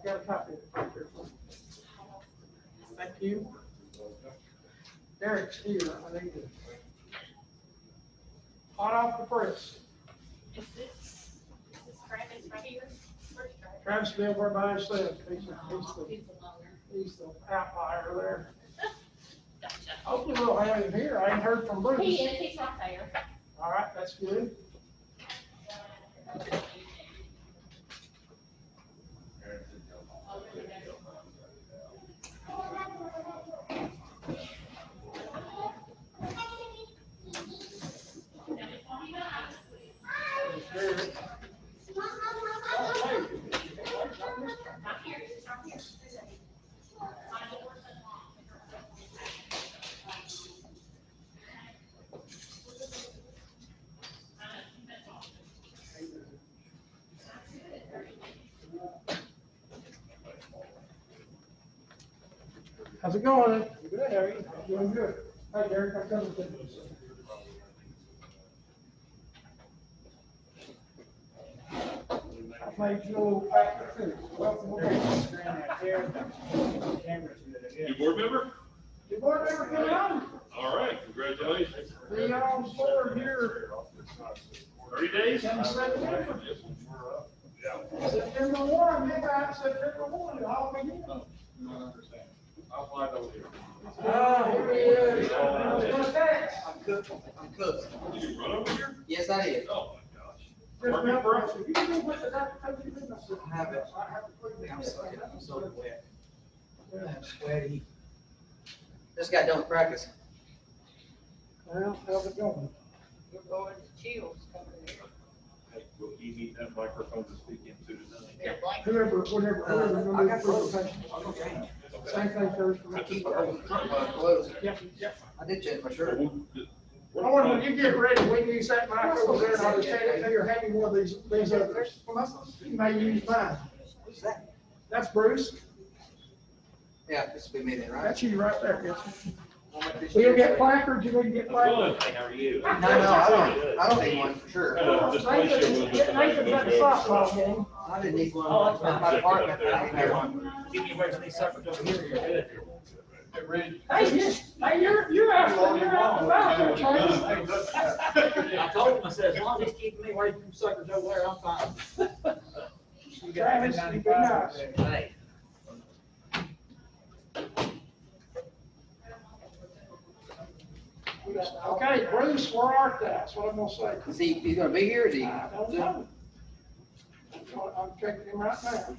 got a copy of it right there. Thank you. Derek's here, I need to. Hot off the press. Is this Travis right here? Where's Travis? Travis been over by himself. He's the loner. He's the outlier there. Gotcha. Hopefully we'll have him here. I ain't heard from Bruce. He is, he's right there. All right, that's good. How's it going? Good, how are you? Doing good. Hi, Derek, I'm coming to you. I made you a little packet too. Welcome. You board member? You board member coming on? All right, congratulations. We on board here. 30 days? September Yeah. 1, midnight, September 1, all begin. I'll fly over here. Here he is. What's that? I'm cooked. Did you run over here? Yes, I did. Oh, my gosh. Just remember, you know what the doctor told you to do? I have it. I have to put it in. I'm so wet. I'm sweaty. Just got done with practice. Well, how's it going? You're going to Chills coming here. Hey, will you need that microphone to speak into tonight? They're blank. Whoever, whatever, I got whoever. clothes. I'll go change. Same thing goes for I me. keep my clothes. Yep, yep. I did change my So shirt. I want, when you get ready, we can use that mic over there, and I'll just hand it to you, or hand me one of these others. You may use mine. What's that? That's Bruce. Yeah, this will be me then, right? That's you right there, Kitchen. I'll make this So you'll year. get placards, you need to get placards. Hey, how are you? No, I don't need one for sure. Just place you a little bit. Nathan's at the softball game. I didn't need one. Oh, For my department. I didn't have one. Give me away from these suckers over here, you're good. Hey, you're out the mouth there, Travis. I told him, I said, as long as he's keeping me away from suckers over there, I'm fine. Travis, you be nice. Hey. Okay, Bruce, where art thou? That's what I'm gonna say. Is he's gonna be here? Is he? I don't know. I'm checking him right now.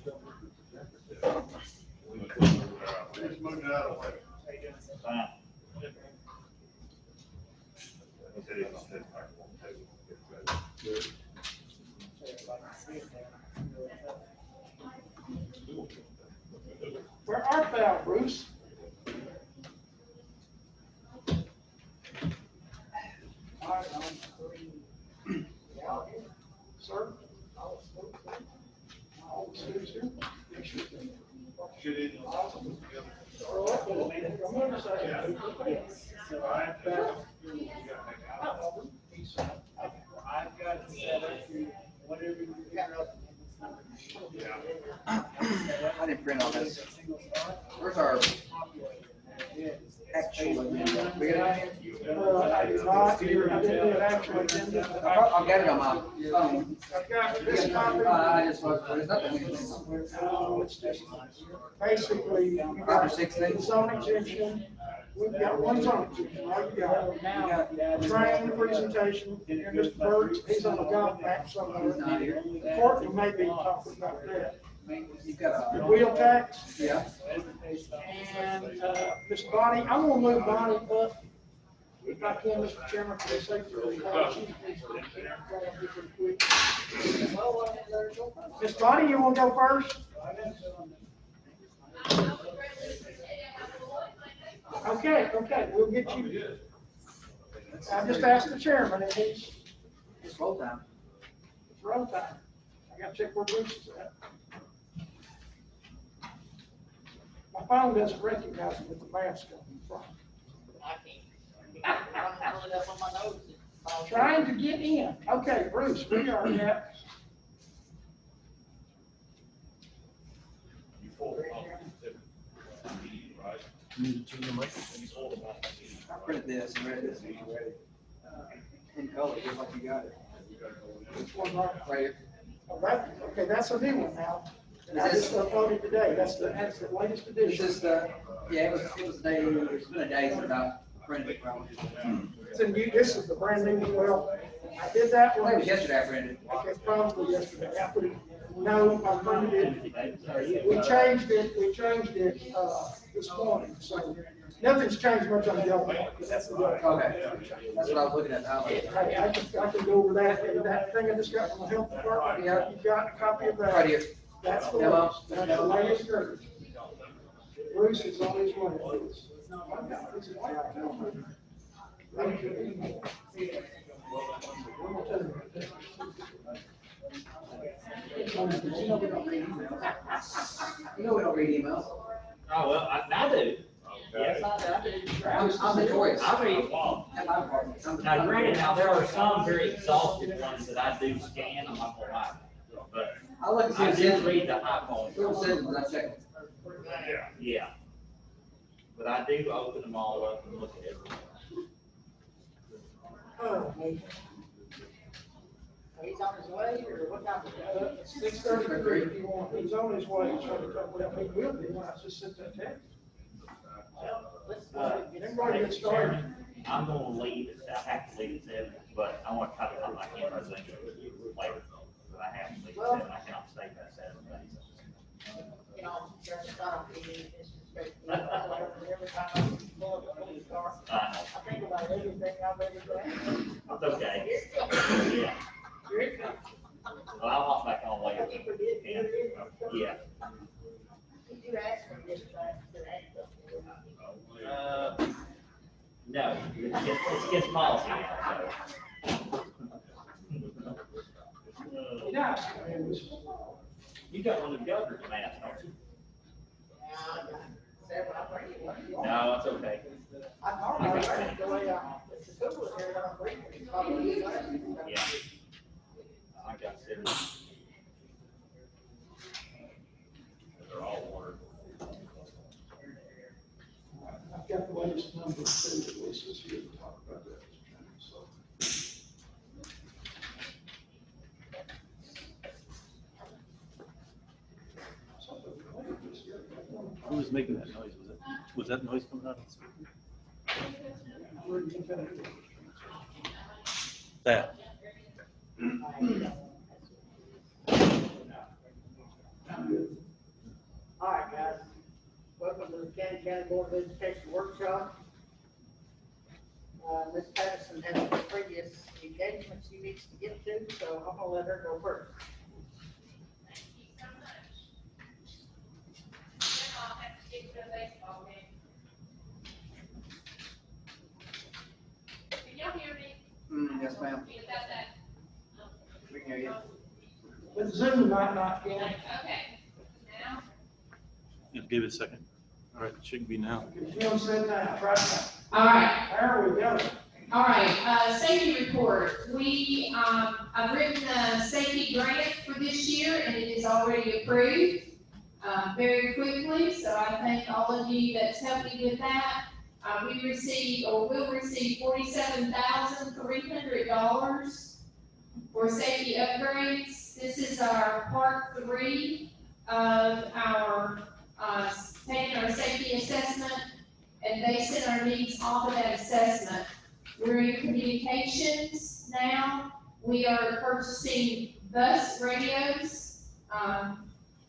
Just moving it out of the way. Fine. He said he was on his microphone too. Where art thou, Bruce? Sir? Should it? I've got to set up whatever you got up. I didn't print all this. Where's our actual agenda? We got it? I did not, I didn't do an actual agenda. I've got it on my phone. I've got this copy. I just was, there's nothing. It's just basically, you Number got 16. the zone exemption. We've got one zone exemption, all you got. Now, training, presentation, and Mr. Burt, he's on the golf map somewhere. He's not here. Courtney may be talking about that. You've got The a, wheel tax, yeah. and, Ms. Bonnie, I'm gonna move Bonnie up. If I can, Mr. Chairman, for the safety of the call. Ms. Bonnie, you wanna go first? Okay, we'll get you. I just asked the chairman, and he's, It's roll time. it's roll time. I gotta check where Bruce is at. My phone doesn't recognize me with the mask on in front. I can't. I'm pulling up on my nose. Trying to get in. Okay, Bruce, we are at, I printed this and read this already. In color, just like you got it. This one right, Right here. oh, that, okay, that's a new one now. And I Is just this- uploaded today, that's the latest It's edition. just, yeah, it was a day, it's been a day since I printed it probably. It's in new, this is the brand new one, well, I did that I think one. it was yesterday I printed it. Okay, probably yesterday, I put it, no, I printed it, we changed it, this morning, so nothing's changed much on the yellow one, because that's the yellow. Okay, that's what I was looking at. Hey, I can go over that, and that thing I just got from the health department, yeah, you've got a copy of that. Right here. That's the Hello? latest, that's the latest version. Bruce is on his way. You know we don't read emails. Oh, well, I do. Yes, I do. I'm notorious. I read. At my apartment. Now granted, now there are some very exhaustive ones that I do scan, I'm not gonna lie. But I look and see I if do it's read the high points. little sentence, I check it. Yeah. But I do open them all up and look at everything. Oh, He's on his way, or what time is it? 6:33, if you want, he's on his way, he's trying to come, well, he will be, when I just sent that text. Well, let's go ahead and get it Everybody get started. Chairman, I'm gonna leave, I have to leave at 7, but I want to try to put my camera thing later. But I have to leave at 7, I cannot stay past 7 days. You know, just, I don't be disrespectful. Every time I pull up a police car, I know, I think about everything I've ever done. it's okay, Here it comes. yeah. Here it comes. Well, I'll hop back on I later. keep forgetting, here it is. Yeah. You asked me this time, to ask them. No, it's against policy now, so. Yeah. You got one of the governor's masks, don't you? Several, I bring you one. No, it's okay. I normally wear it the way it's the cool here, I don't bring it. It's probably the same. Yeah. I got 7. They're all water. I've got the latest numbers too, that Lisa's here to talk about that. So, Who was making that noise? Was that noise coming out of the speaker? where do you think that is? That. All right, guys. Welcome to the County Board of Education Workshop. Ms. Patterson has some previous engagements she needs to get to, so I'm gonna let her go first. Thank you so much. Then I'll have to get to a baseball game. Can y'all hear me? Yes, ma'am. Is that that? We can hear you. But Zoom might not get. Okay. Now? Yeah, give it a second. All right, it should be now. Kim said that, right now. All right, There we go. all right, safety report. I've written a safety grant for this year and it is already approved, very quickly. So I thank all of you that's helped me with that. We received, or will receive $47,300 for safety upgrades. This is our part 3 of our, taking our safety assessment and basing our needs off of that assessment. We're in communications now. We are purchasing bus radios.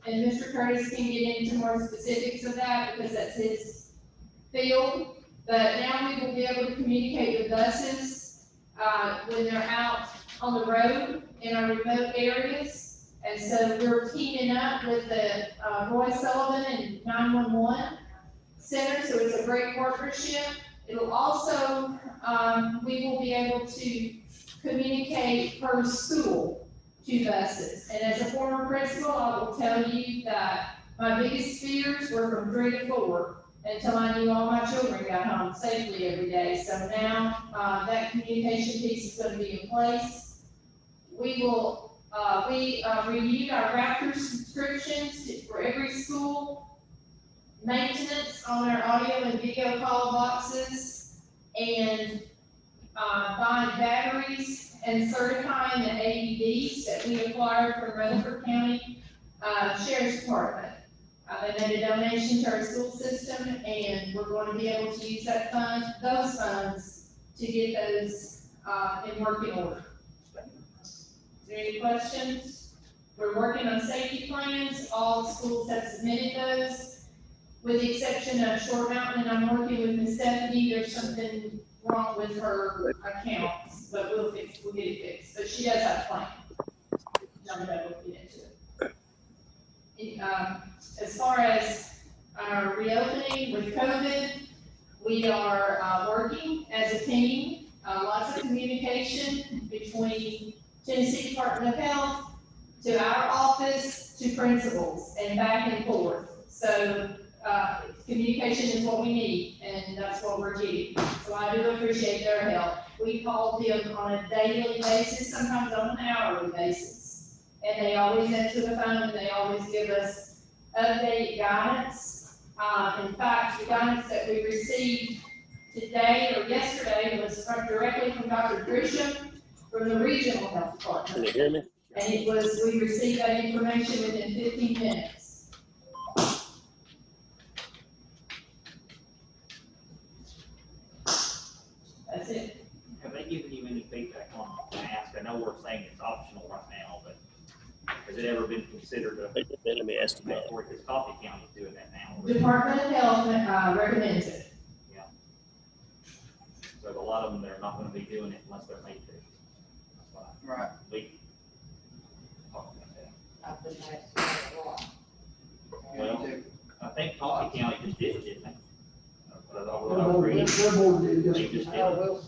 And Mr. Curtis can get into more specifics of that because that's his field. But now we will be able to communicate with buses, when they're out on the road in our remote areas. And so we're teaming up with the, Roy Sullivan and 911 Center, so it's a great partnership. It'll also, we will be able to communicate per school to buses. And as a former principal, I will tell you that my biggest fears were from 3 to 4 until I knew all my children got home safely every day. So now, that communication piece is gonna be in place. We will, we renewed our Raptor subscriptions for every school. maintenance on our audio and video call boxes, and buying batteries and certifying the AEDs that we acquired from Rutherford County Sheriff's Department. They made a donation to our school system, and we're going to be able to use those funds to get those in working order. Is there any questions? We're working on safety plans. All schools have submitted those, with the exception of Short Mountain, and I'm working with Ms. Stephanie. There's something wrong with her accounts, but we'll get it fixed. But she does have a plan. None of that will get into it. As far as our reopening with COVID, we are working as a team. Lots of communication between Tennessee Department of Health to our office to principals and back and forth. So communication is what we need, and that's what we're getting. So I do appreciate their help. We call them on a daily basis, sometimes on an hourly basis. And they always answer the phone, and they always give us updated guidance. In fact, the guidance that we received today or yesterday was directly from Dr. Grisham from the Regional Health Department. Can you hear me? And we received that information within 15 minutes. That's it. Have they given you any feedback on the mask? I know we're saying it's optional right now, but has it ever been considered a Let me ask you that. mandatory? Because Coffee County is doing that now. Department of Health recommends it. So a lot of them, they're not gonna be doing it unless they're made to. That's why Right. we talk about that. I've been asked that a lot. Well, I think Coffee County just did it, didn't they? But I Their was board reading, their board did, they yes. just did Oh, it, well,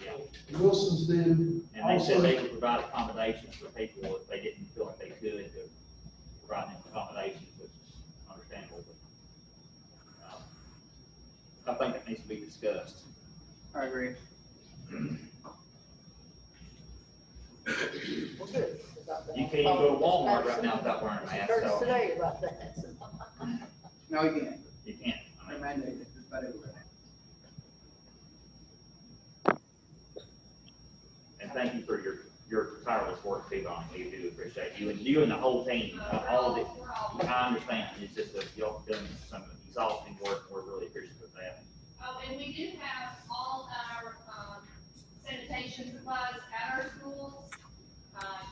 yeah. Wilson's did. And they said Also, they would provide accommodations for people if they didn't feel like they could, to provide them accommodations, which is understandable. But I think that needs to be discussed. I agree. well, good. 'Cause I've been You on can't even the go to phone Walmart with right now without wearing a mask, Curtis so today about that. No, you can't. you can't. I They're mean, mandated, just about everywhere. and thank you for your tireless work, too, Don. We do appreciate you and the whole team, all of it. I understand, it's just that y'all done some exhausting work, and we're really appreciative of that. And we do have all our sanitation supplies at our schools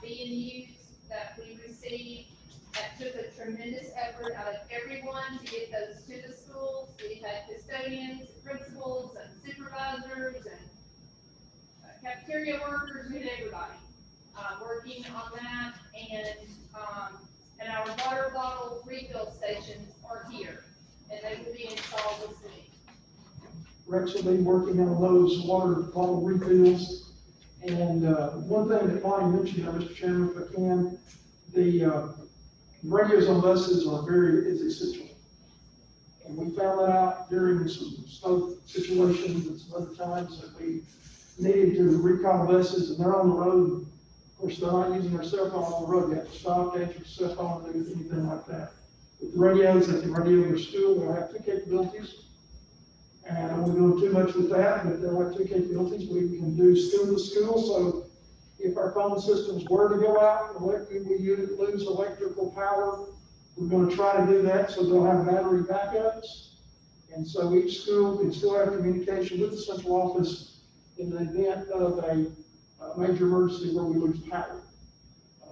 being used that we received. That took a tremendous effort out of everyone to get those to the schools. We had custodians, principals, and supervisors, and cafeteria workers, we had everybody working on that. And our water bottle refill stations are here, and they will be installed this week. Rex will be working on those water bottle refills. And one thing that Bonnie mentioned, Mr. Chairman, if I can, the radios on buses is essential. And we found that out during some snow situations and some other times that we needed to recall buses, and they're on the road. Of course, they're not using their cell phone on the road. You have to stop, answer your cell phone, and do anything like that. With the radios, they can radio their school. They'll have two capabilities. And I won't go too much with that, but there are two capabilities. We can do school to school, so if our phone systems were to go out, we lose electrical power, we're gonna try to do that so they'll have battery backups. And so each school can still have communication with the central office in the event of a major emergency where we lose power.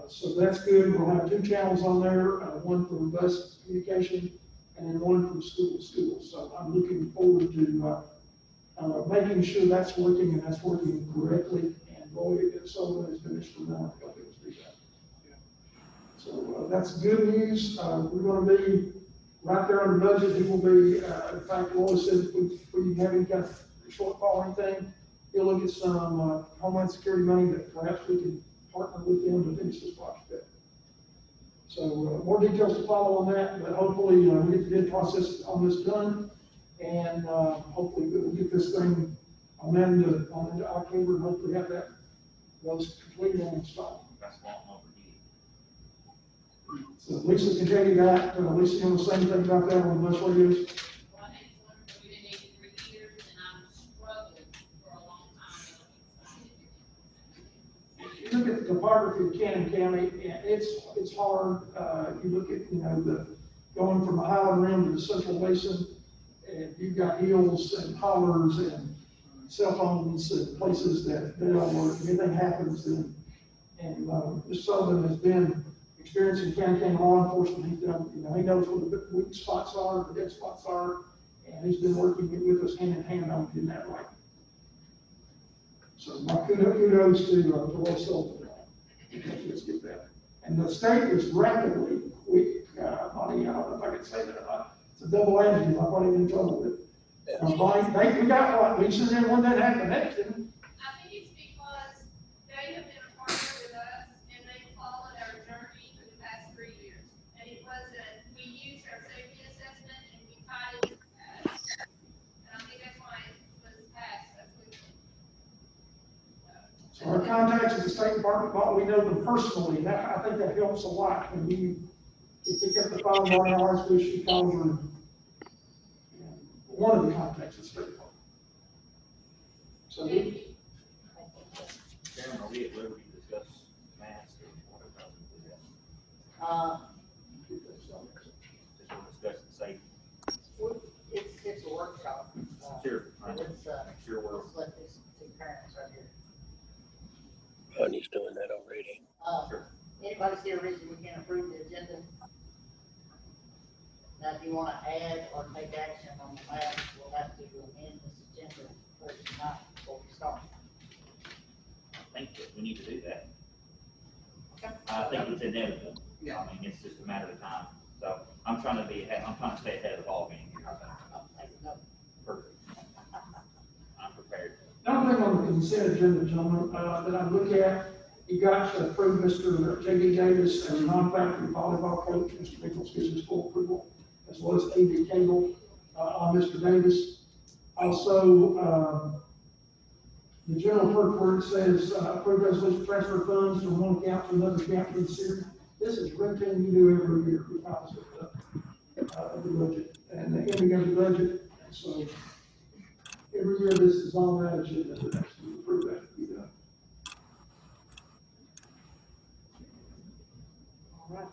So that's good. We'll have two channels on there, one for bus communication and then one from school to school. So I'm looking forward to making sure that's working and that's working correctly. And Roy Sullivan has been instrumental in helping us do that. So that's good news. We're going to be right there on the budget. He will be, in fact, Roy said if we have any kind of shortfall or anything, he'll look at some Homeland Security money that perhaps we can partner with them to finish this project. So more details to follow on that, but hopefully we get the bid process on this done, and hopefully we'll get this thing on into October, and hopefully have that those completed and installed. That's long overdue. So Lisa can tell you that, Lisa, you know the same thing about that on bus radios? Well, I think one, we've been needing 3 years, and I'm struggling for a long time. You look at the topography of Cannon County, and it's hard. You look at, you know, going from the Highland Rim to the Central Basin, and you've got hills and hollers and cell phones and places that, you know, where anything happens. And Mr. Sullivan has been experiencing Cannon County law enforcement. He's done, you know, he knows where the weak spots are, the dead spots are, and he's been working with us hand in hand on getting that right. So my kudos to Roy Sullivan. Let's get that. And the state is rapidly quick, Bonnie, I don't know if I can say that or not. It's a double adjective, I'm probably in trouble with it. Bonnie, we got what, Lisa, and when that happened, that didn't. I think it's because they have been a partner with us and they followed our journey for the past 3 years. And it wasn't, we used our safety assessment and we tied it to that. And I think that's why it was passed so quickly. So our contacts at the State Department, we know them personally, and that, I think that helps a lot when you pick up the phone, Bonnie always wish she calls her. One of the contacts at the State Department. So we, Chairman, are we at liberty to discuss masks or what about just want to discuss the safety? It's a workshop. Sure. And it's, Sure, we're, let's let these two parents right here. Honey's doing that already. Sure. Anybody see a reason we can't approve the agenda? Now, if you want to add or take action on the matter, we'll have to amend this agenda first tonight before we start. I think that we need to do that. I think it's inevitable. Yeah. I mean, it's just a matter of time. So I'm trying to stay ahead of the ballgame here. I'll take a note. Perfect. I'm prepared. another thing on the consent agenda, gentlemen, that I look at, you got to approve Mr. J.D. Davis as a non-faculty volleyball coach. Mr. Nichols gives his full approval, as well as A.D. Cable, on Mr. Davis. Also, the general clerk where it says, approve resolution to transfer funds from one account to another account for the city. This is routine you do every year, because of the budget and the ending of the budget. And so every year this is on that agenda to actually approve that to be done. All right.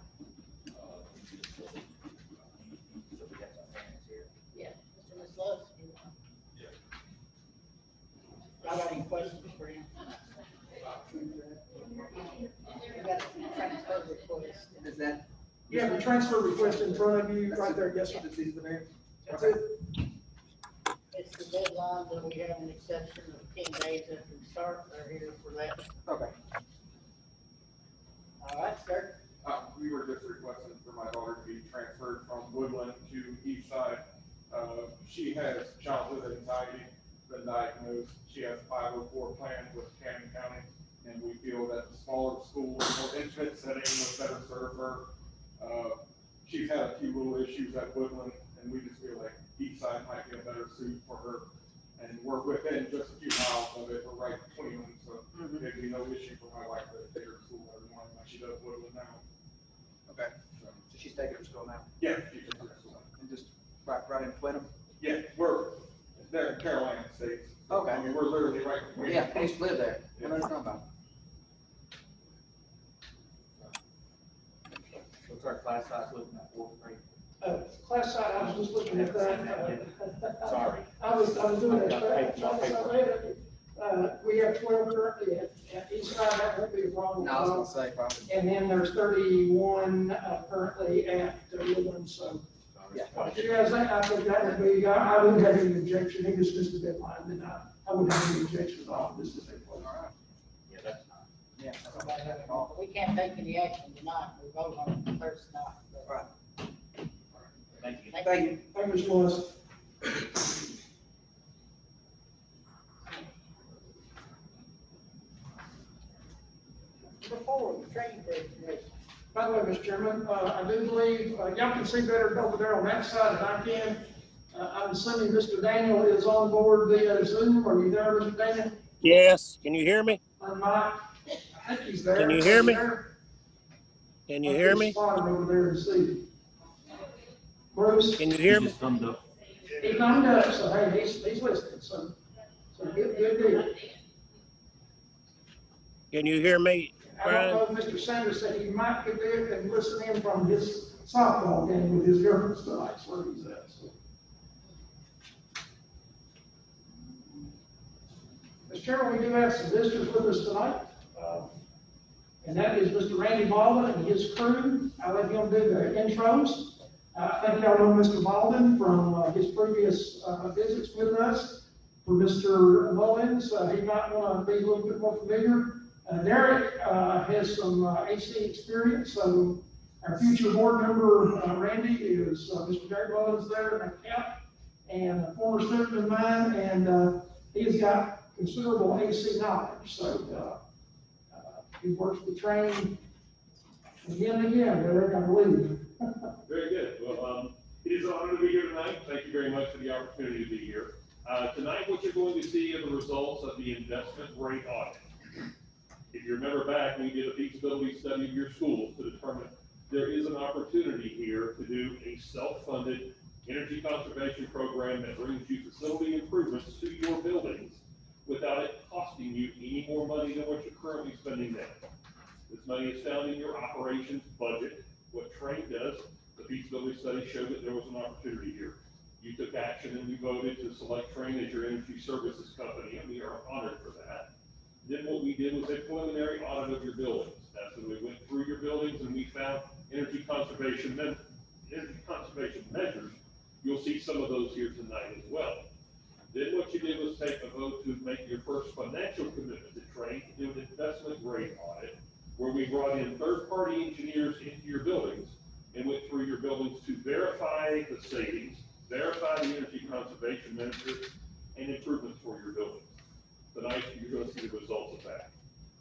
Yeah, Mr. Ms. Love, y'all got any questions for him? We got a transfer request. Is that? You have the transfer request in front of you, right there, yes, sir. That's easy to name. That's it. It's the deadline that we have an exception of 10 days after we start. They're here for that. Okay. All right, sir. We were just requesting for my daughter to be transferred from Woodland to East Side. She has childhood anxiety, been diagnosed. She has 504 plan with Cannon County, and we feel that the smaller school, more intimate setting would better serve her. She's had a few little issues at Woodland, and we just feel like East Side might be a better suit for her. And we're within just a few miles of it. We're right between them, so there'd be no issue for my wife to take her to school every morning like she does Woodland now. Okay. So she's taking her to school now. Yeah, she takes her to school. And just right in between them? Yeah, we're there in Carolina States. Okay. I mean, we're literally right between. Yeah, I used to live there. What are you talking about? What's our class size looking at, 4th grade? Class side, I was just looking at that. Sorry. I was doing that. We have 12 currently at East Side, that won't be a problem. No, I was gonna say probably. And then there's 31 currently at Woodland, so. Yeah. Yes, I think that would be, I wouldn't have any objection, he just missed the deadline, then I wouldn't have any objection at all, this is a All right. Yeah, that's fine. Yeah. Somebody have it all. We can't take any action tonight. We vote on it Thursday night. but- Right. Thank you. Thank you. Thank you, Mr. Lewis. Before the training presentation. By the way, Mr. Chairman, I do believe, y'all can see better over there on that side than I can. I'm assuming Mr. Daniel is on board via Zoom. Are you there, Mr. Daniel? Yes, can you hear me? Or Mike? I think he's there. Can you hear me? Can you hear me? Spot over there and see. Bruce, Can you hear me? Just thumbed up. he thumbed up, so hey, he's listening, so good deal. Can you hear me, I Brian? don't know if Mr. Sanders said he might get there and listen in from his softball game with his girlfriend tonight, that's where he's at, so. Mr. Chairman, we do have some visitors with us tonight. And that is Mr. Randy Baldwin and his crew. I'll let him do the intros. I think y'all know Mr. Baldwin from his previous visits with us. For Mr. Mullins, he might want to be a little bit more familiar. Derek has some AC experience, so our future board member, Randy, is Mr. Derek Mullins there, an account, and a former student of mine, and he's got considerable AC knowledge, so he works with training again and again, Derek, I believe. Very good. Well, it is an honor to be here tonight. Thank you very much for the opportunity to be here. Tonight, what you're going to see are the results of the investment rate audit. If you remember back, we did a feasibility study of your schools to determine there is an opportunity here to do a self-funded energy conservation program that brings you facility improvements to your buildings without it costing you any more money than what you're currently spending now. This money is found in your operations budget. What Trane does, the feasibility study showed that there was an opportunity here. You took action and you voted to select Trane as your energy services company, and we are honored for that. Then what we did was a preliminary audit of your buildings. That's when we went through your buildings and we found energy conservation measures. You'll see some of those here tonight as well. Then what you did was take a vote to make your first financial commitment to Trane to do an investment grade audit, where we brought in third-party engineers into your buildings and went through your buildings to verify the savings, verify the energy conservation measures, and improvements for your buildings. Tonight, you're going to see the results of that.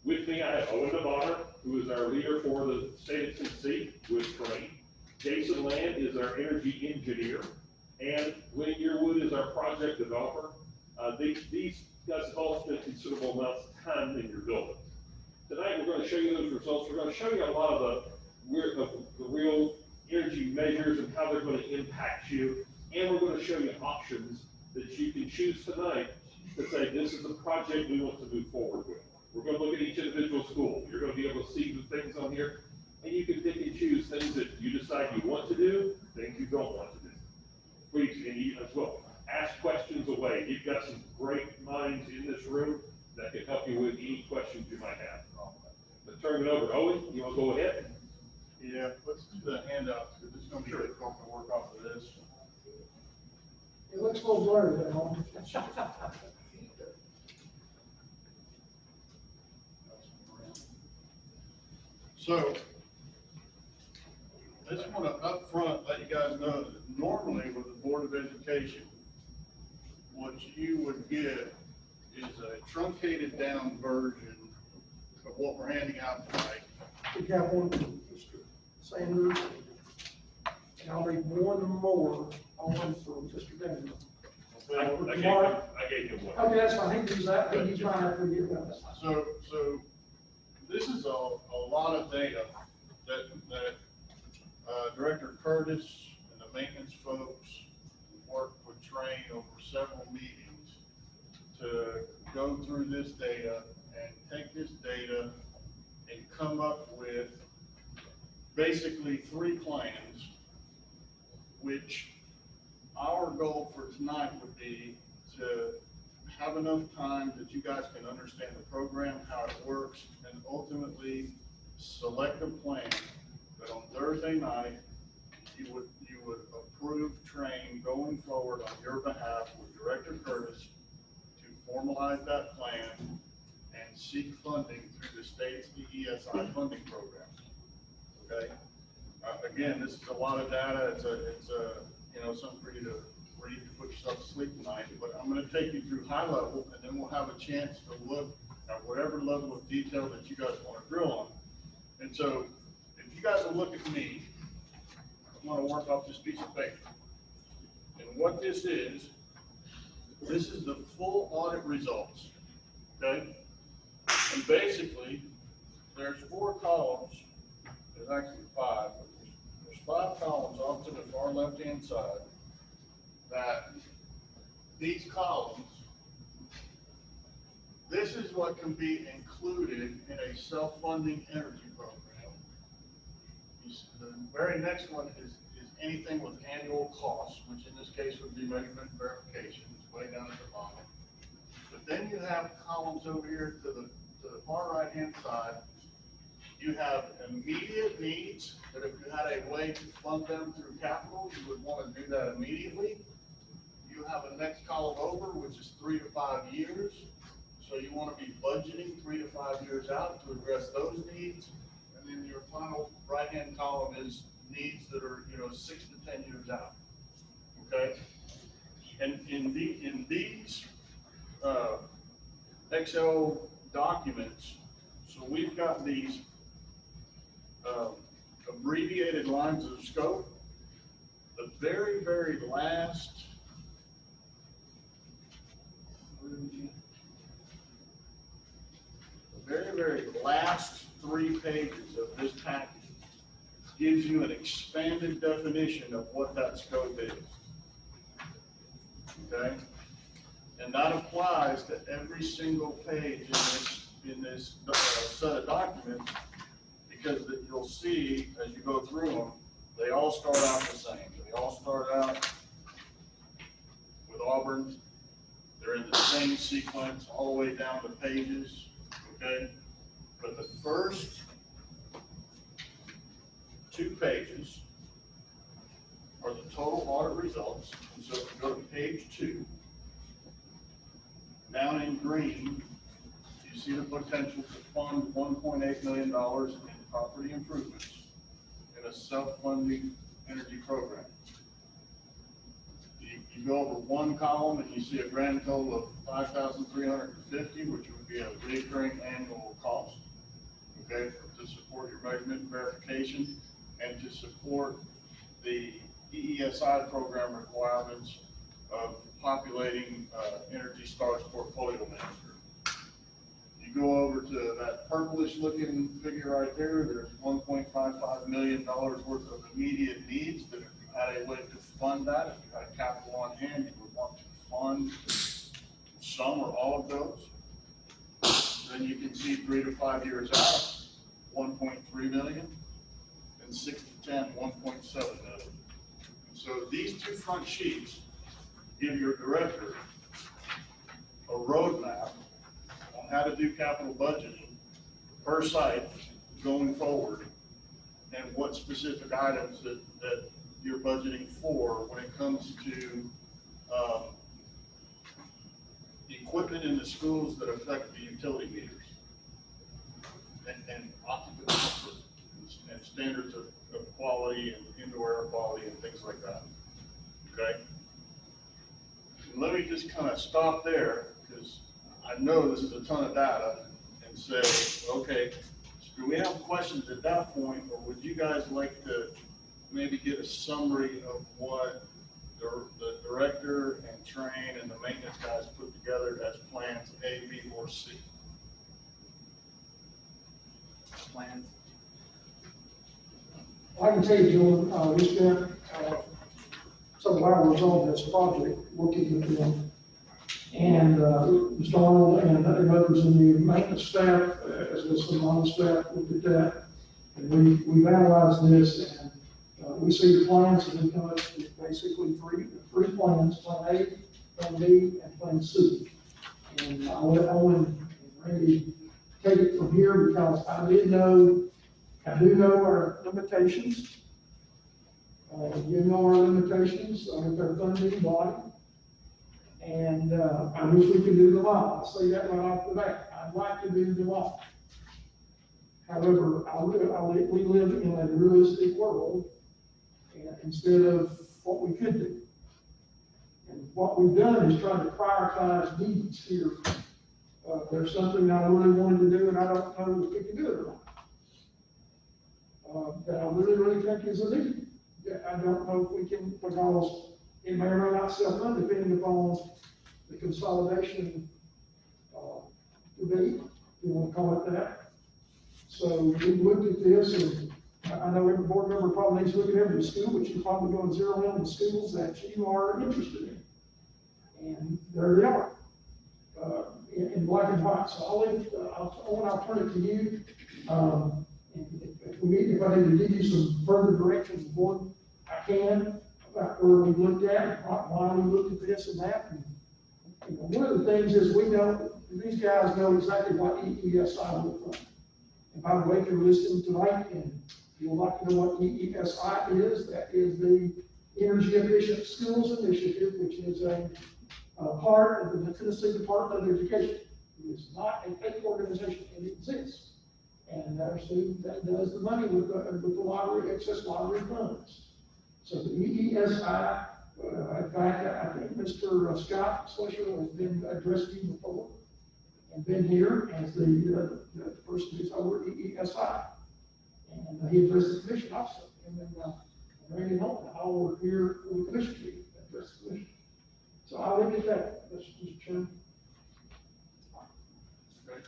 With me, I have Owen DeBonner, who is our leader for the state of Tennessee with Trane. Jason Land is our energy engineer, and Glenn Yearwood is our project developer. These guys have all spent considerable amounts of time in your buildings. Tonight, we're going to show you those results. We're going to show you a lot of the real energy measures and how they're going to impact you. And we're going to show you options that you can choose tonight to say, this is a project we want to move forward with. We're going to look at each individual school. You're going to be able to see the things on here, and you can pick and choose things that you decide you want to do, things you don't want to do. Please, and you as well, ask questions away. You've got some great minds in this room that can help you with any questions you might have. Let's turn it over. Owen, you want to go ahead? Yeah, let's do the handouts, because it's gonna be difficult to work off of this. It looks a little blurry there, home. So, I just want to up front let you guys know that normally with the Board of Education, what you would get is a truncated down version of what we're handing out tonight. We have one from Mr. Sanders, and I'll need one more on from Mr. Daniel. I gave you one. Okay, that's fine, he can use that, he's fine after we get that. So this is a lot of data that Director Curtis and the maintenance folks worked with Trane over several meetings to go through this data and take this data and come up with basically 3 plans, which our goal for tonight would be to have enough time that you guys can understand the program, how it works, and ultimately select a plan that on Thursday night, you would approve Trane going forward on your behalf with Director Curtis to formalize that plan and seek funding through the state's EESI funding program. Okay? Again, this is a lot of data. It's something for you to read to put yourself to sleep tonight, but I'm going to take you through high level, and then we'll have a chance to look at whatever level of detail that you guys want to drill on. And so, if you guys will look at me, I want to work off this piece of paper. And what this is the full audit results, okay? And basically, there's 4 columns that actually five, but there's five columns off to the far left-hand side that these columns, this is what can be included in a self-funding energy program. The very next one is anything with annual costs, which in this case would be measurement and verification, it's way down at the bottom. But then you have columns over here to the far right-hand side. You have immediate needs, that if you had a way to fund them through capital, you would want to do that immediately. You have a next column over, which is 3 to 5 years. So you want to be budgeting 3 to 5 years out to address those needs. And then your final right-hand column is needs that are, 6 to 10 years out. Okay? And in these Excel documents, so we've got these abbreviated lines of scope. The very, very last three pages of this package gives you an expanded definition of what that scope is. Okay? And that applies to every single page in this set of documents, because you'll see as you go through them, they all start out the same. They all start out with Auburn. They're in the same sequence all the way down the pages. Okay? But the first 2 pages are the total audit results. And so if you go to page 2, down in green, you see the potential to fund $1.8 million in property improvements in a self-funding energy program. You go over one column and you see a grand total of $5,350, which would be a recurring annual cost, okay, to support your measurement and verification and to support the EESI program requirements of populating Energy Star's portfolio manager. You go over to that purplish looking figure right there, there's $1.55 million worth of immediate needs that if you had a way to fund that, if you had capital on hand, you would want to fund some or all of those. Then you can see 3 to 5 years out, 1.3 million, and 6 to 10, 1.7 million. And so these 2 front sheets give your director a roadmap on how to do capital budgeting per site going forward, and what specific items that you're budgeting for when it comes to equipment in the schools that affect the utility meters and occupancy and standards of quality and indoor air quality and things like that. Okay? And let me just kind of stop there, because I know this is a ton of data, and say, okay, do we have questions at that point, or would you guys like to maybe get a summary of what the director and Train and the maintenance guys put together as plans A, B, or C? Plans. I can tell you, John, we spent several hours on this project working with them. And Mr. Arnold and others in the maintenance staff, as well as some on the staff, looked at that. And we've analyzed this, and we see the plans, and we've got basically three plans: Plan A, Plan B, and Plan C. And I'll let Owen and Randy take it from here, because I do know our limitations. You know our limitations with our funding body. And I wish we could do the law. I'll say that right off the bat. I'd like to do the law. However, we live in a realistic world, and instead of what we could do. And what we've done is try to prioritize needs here. There's something I really wanted to do, and I don't know if we can do it or not. That I really think is a need. I don't know if we can, because it may or may not self-fund depending upon the consolidation debate, if you want to call it that. So we looked at this, and I know every board member probably needs to look at every school, but you probably go and zero in on the schools that you are interested in. And there they are, in black and white. So I'll turn it to you. And if I need to give you some further directions, board, I can, about where we looked at, why we looked at this and that. And, you know, one of the things is we know, these guys know exactly what EESI looks like. And by the way, if you're listening tonight and you would like to know what EESI is, that is the Energy Efficient Schools Initiative, which is a part of the Tennessee Department of Education. It is not a fake organization, it exists. And that does the money with the lottery, excess lottery funds. So the EESI, in fact, I think Mr. Scott Swisher has been addressed you before and been here as the person who's over EESI. And he addressed the commission also. And then Randy Holton, all were here for the commission to address the commission. So I'll leave it at that, Mr. Chairman. Okay.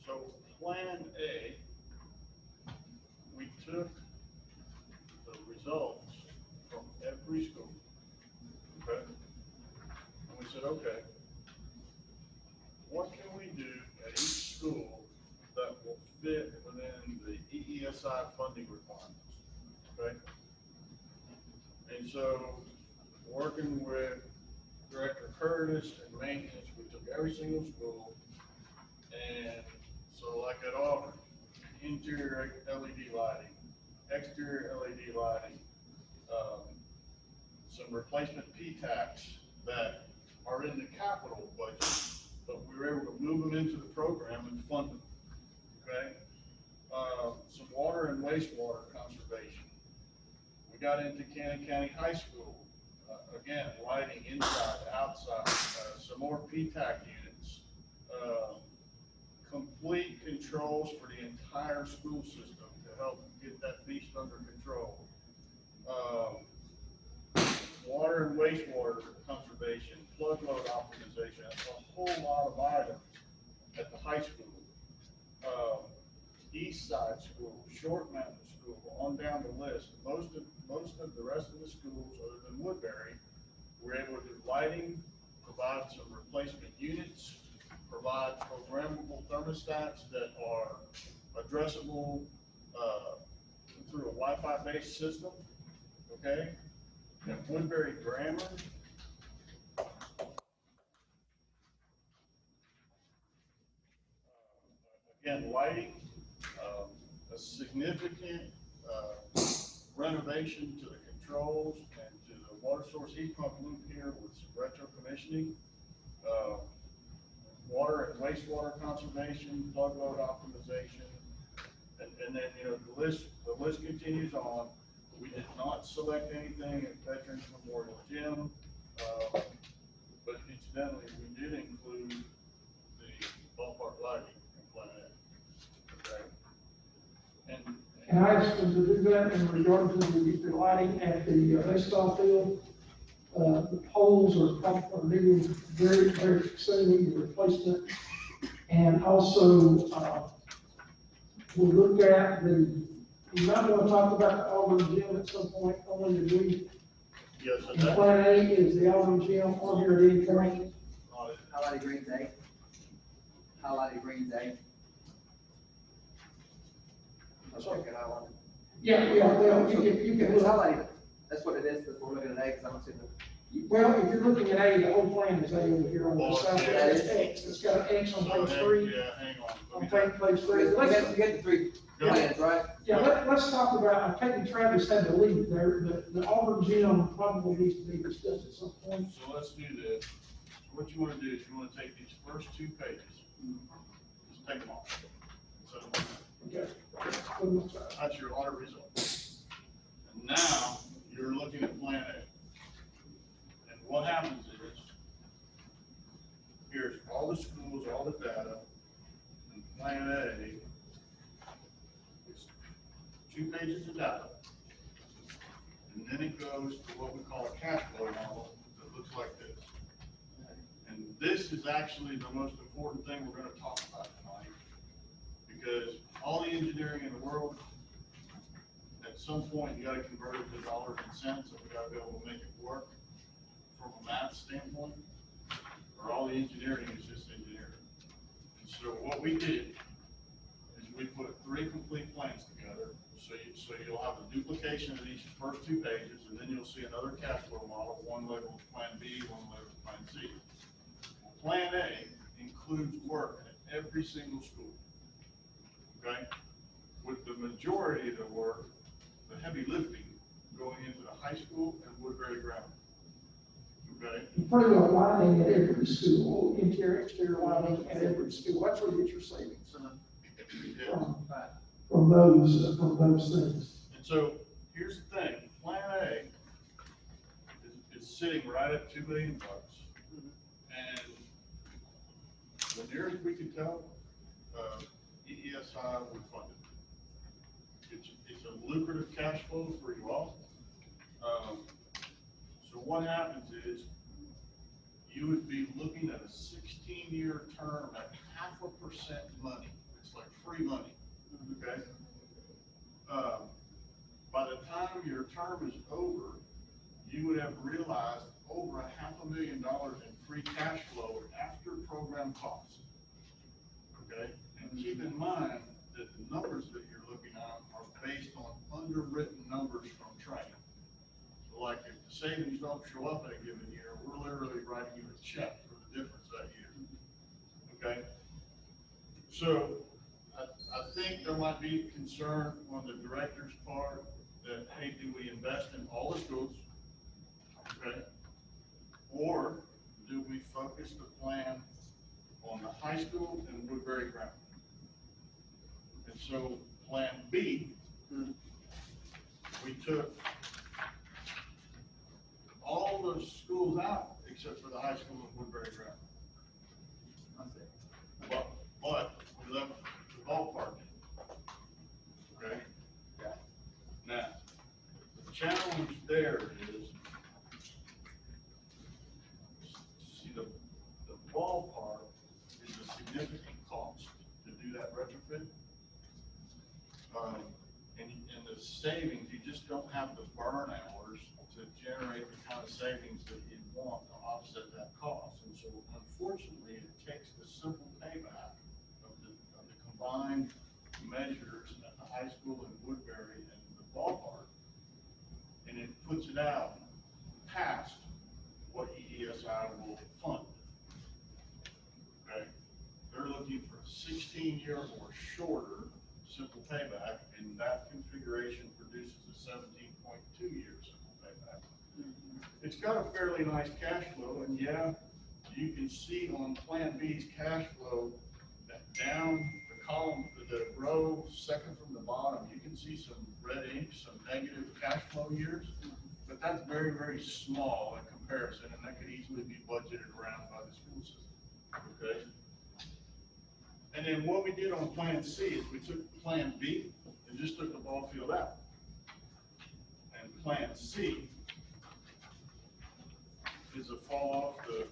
So Plan A, we took the results from every school, okay? And we said, okay, what can we do at each school that will fit within the EESI funding requirements, okay? And so, working with Director Curtis and maintenance, we took every single school, and so like at Auburn, interior LED lighting, exterior LED lighting, some replacement P-TACs that are in the capital budget, but we were able to move them into the program and fund them, okay? Some water and wastewater conservation. We got into Cannon County High School, again, lighting inside, outside, some more P-TAC units, complete controls for the entire school system to help get that beast under control. Water and wastewater conservation, plug load optimization, that's a whole lot of items at the high school. East Side School, Short Mountain School, on down the list. Most of the rest of the schools, other than Woodbury, were able to do lighting, provide some replacement units, provide programmable thermostats that are addressable through a Wi-Fi based system, okay? And Woodbury Grammar, again, lighting, a significant renovation to the controls and to the water source heat pump loop here with some retro commissioning. Water and wastewater conservation, plug load optimization, and then, you know, the list continues on. We did not select anything at Veterans Memorial Gym, but incidentally, we did include the ballpark lighting in Plan A. Okay. And I asked them to do that in regard to the lighting at the baseball field. The poles are needing very soon need replacement. And also, we looked at you might want to talk about the Auburn Gym at some point, only to do. Yes, And Plan A is the Auburn Gym on here at any point. Highlighted green A. Highlighted green A. Let's check it out. Yeah, well, you can It's look. highlighted. That's what it is, that's what we're looking at A, because I don't see the. Well, if you're looking at A, the whole plan is A over here on the Oh, south. yeah. It's X. It's got an X on So, page 3. yeah, hang on. On page 3. You Let's, get the three plans, right? yeah, let's talk about, I think Travis had to leave there. The Auburn Gym probably needs to be discussed at some point. So let's do this. What you want to do is you want to take these first 2 pages, just take them off. So Okay. that's your audit result. And now you're looking at Plan A. And what happens is, here's all the schools, all the data, and Plan A is 2 pages of data. And then it goes to what we call a cash flow model that looks like this. And this is actually the most important thing we're going to talk about tonight, because all the engineering in the world some point, you gotta convert it to dollars and cents, and we gotta be able to make it work from a math standpoint, or all the engineering is just engineering. And so what we did is we put 3 complete plans together, so you'll have a duplication of these first 2 pages, and then you'll see another cash flow model, one labeled Plan B, one labeled Plan C. Plan A includes work at every single school, okay? With the majority of the work, the heavy lifting, going into the high school and Woodbury Grammar, okay? Pretty well lining at every school, interior, exterior lining at every school, that's where you get your savings from those things. And so, here's the thing, Plan A is sitting right at $2 million. And the nearest we can tell, EESI would fund it. It's a lucrative cash flow for you all. So what happens is, you would be looking at a 16-year term at 0.5% money. It's like free money, okay? By the time your term is over, you would have realized over $500,000 in free cash flow after program costs, okay? And keep in mind that the numbers that you're looking at are based on underwritten numbers from training. So like if the savings don't show up in a given year, we're literally writing you a check for the difference that year, okay? So I think there might be concern on the director's part that, hey, do we invest in all the schools, okay? Or do we focus the plan on the high school and Woodbury Grammar? And so Plan B, we took all those schools out except for the high school and Woodbury Grammar. But we left the ballpark in, okay? Now, the challenge there is, see, the ballpark is a significant cost to do that retrofit. And the savings, you just don't have the burn hours to generate the kind of savings that you want to offset that cost. And so unfortunately, it takes the simple payback of the combined measures at the high school in Woodbury and the ballpark, and it puts it out past what EESI will fund. Okay? They're looking for a 16-year or shorter simple payback, and that configuration produces a 17.2-year simple payback. It's got a fairly nice cash flow, and yeah, you can see on Plan B's cash flow that down the column, the row second from the bottom, you can see some red ink, some negative cash flow years, but that's very, very small in comparison, and that could easily be budgeted around by the school system, okay? And then what we did on Plan C is we took Plan B and just took the ball field out. And Plan C is a fall off the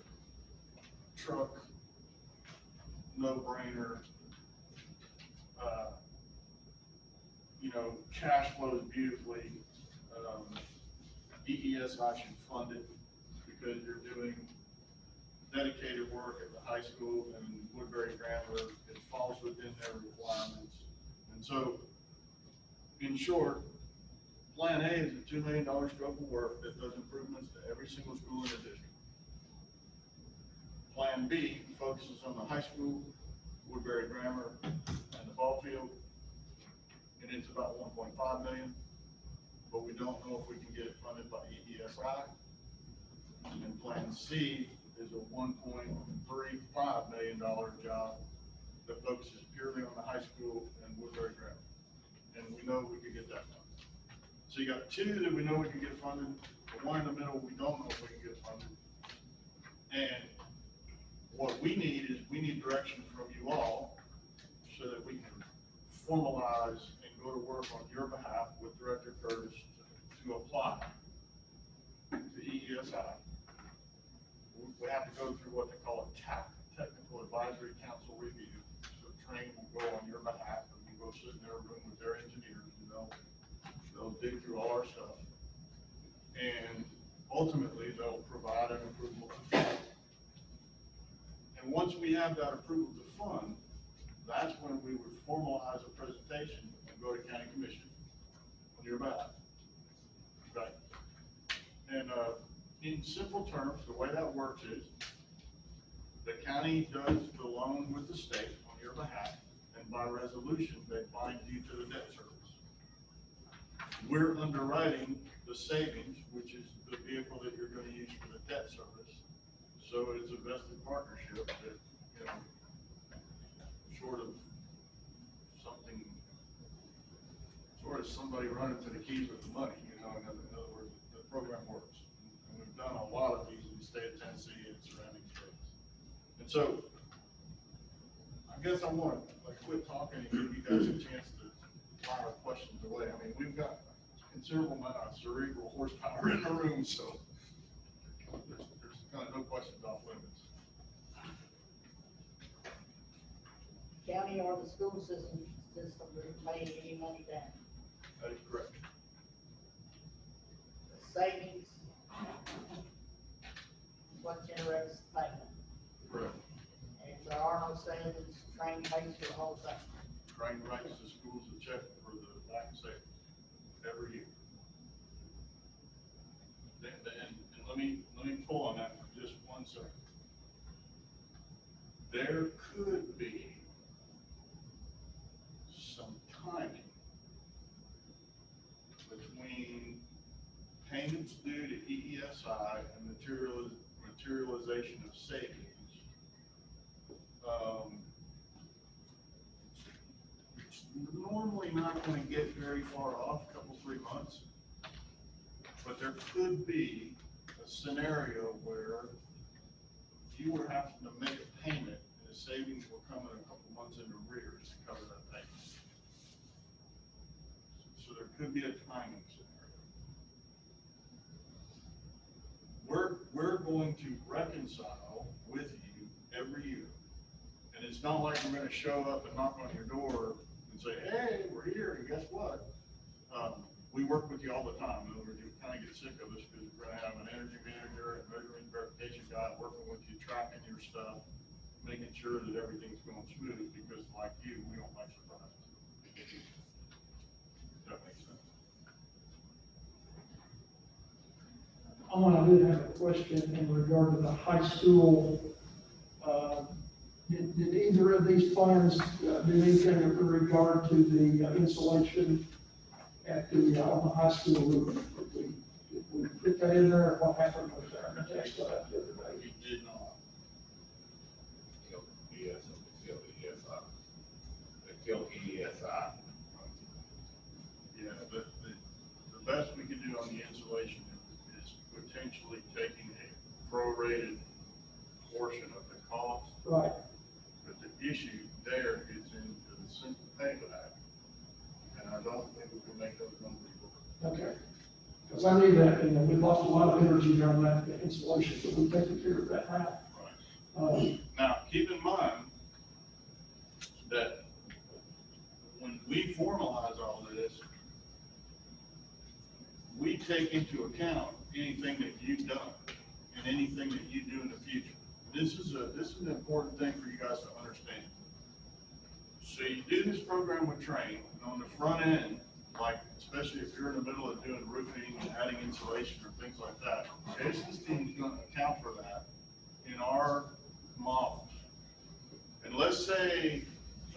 truck, no-brainer, cash flows beautifully. EESI should fund it because you're doing dedicated work at the high school and Woodbury Grammar. It falls within their requirements. And so, in short, Plan A is a $2 million scope of work that does improvements to every single school in the district. Plan B focuses on the high school, Woodbury Grammar, and the ball field, and it's about $1.5 million, but we don't know if we can get it funded by EESI. And Plan C is a $1.35 million job that focuses purely on the high school and Woodbury Grammar. And we know we could get that funded. So you got 2 that we know we can get funded, the one in the middle we don't know if we can get funded. And what we need is direction from you all so that we can formalize and go to work on your behalf with Director Curtis to apply to EESI. We have to go through what they call a TAC, Technical Advisory Council review. So training will go on your behalf, and we go sit in their room with their engineers, and they'll they'll dig through all our stuff. And ultimately, they'll provide an approval to fund. And once we have that approval to fund, that's when we would formalize a presentation and go to county commission on your behalf. Okay? And in simple terms, the way that works is the county does the loan with the state on your behalf, and by resolution, they bind you to the debt service. We're underwriting the savings, which is the vehicle that you're going to use for the debt service. So it's a vested partnership that, you know, short of something, sort of somebody running to the keys with the money, you know, in other words, the program works. And we've done a lot of these in the state of Tennessee and surrounding states. And so, I guess I want to quit talking and give you guys a chance to fire questions away. I mean, we've got a considerable amount of cerebral horsepower in the room, so there's kind of no questions off limits. County or the school system made any money back. That is correct. The savings, what generates the payment. Correct. And if there are no savings, train pays for the whole thing. Train writes the schools a check for the lack of savings every year. And let me pull on that for just 1 second. There could be some timing between payments due to EESI and materialization of savings. It's normally not going to get very far off, a couple, 3 months, but there could be a scenario where you were having to make a payment and the savings were coming a couple months in arrears to cover that payment. So there could be a timing scenario. We're going to reconcile with you every year. And it's not like we're gonna show up and knock on your door and say, hey, we're here, and guess what? We work with you all the time. In other words, you kind of get sick of us because we're gonna have an energy manager and measurement verification guy working with you, tracking your stuff, making sure that everything's going smooth, because like you, we don't like surprises. If that makes sense. I did have a question in regard to the high school. Did either of these plans do anything in regard to the insulation at the, on the high school roof? Did we put that in there, or what happened with that? I text that the other day. We did not. Yeah, the best we could do on the insulation is potentially taking a prorated portion of the cost. Right. But the issue there is in the Simple Payment Act, and I don't think we can make those numbers work. Okay. Because I knew that, you know, we lost a lot of energy on that insulation, but we're taking care of that now. Right. Now, keep in mind that when we formalize all of this, we take into account anything that you've done and anything that you do in the future. This is an important thing for you guys to understand. So you do this program with Train, and on the front end, like especially if you're in the middle of doing roofing and adding insulation or things like that, Jason's team is going to account for that in our models. And let's say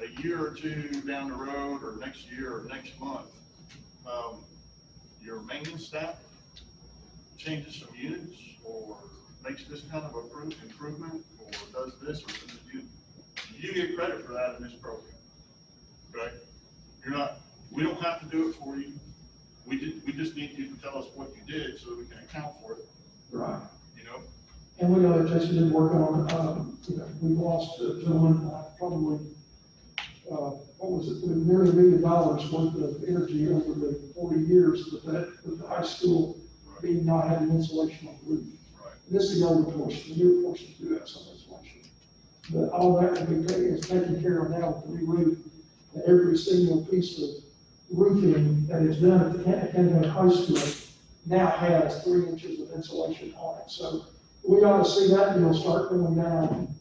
a year or two down the road, or next year, or next month, your maintenance staff changes some units, or makes this kind of improvement, or does this, or does it, you get credit for that in this program. Okay? We don't have to do it for you. We just need you to tell us what you did so that we can account for it. Right. You know? And we know that Jason did work on, you know, we lost a gentleman, probably, what was it, nearly $1 million worth of energy over the 40 years with the high school being not having insulation on the roof. Right. This is the older portion, the newer portions do have some insulation. But all that will be taken care of now with the new roof. And every single piece of roofing that is done at the Kennebec High School now has 3 inches of insulation on it. So we ought to see that deal start going down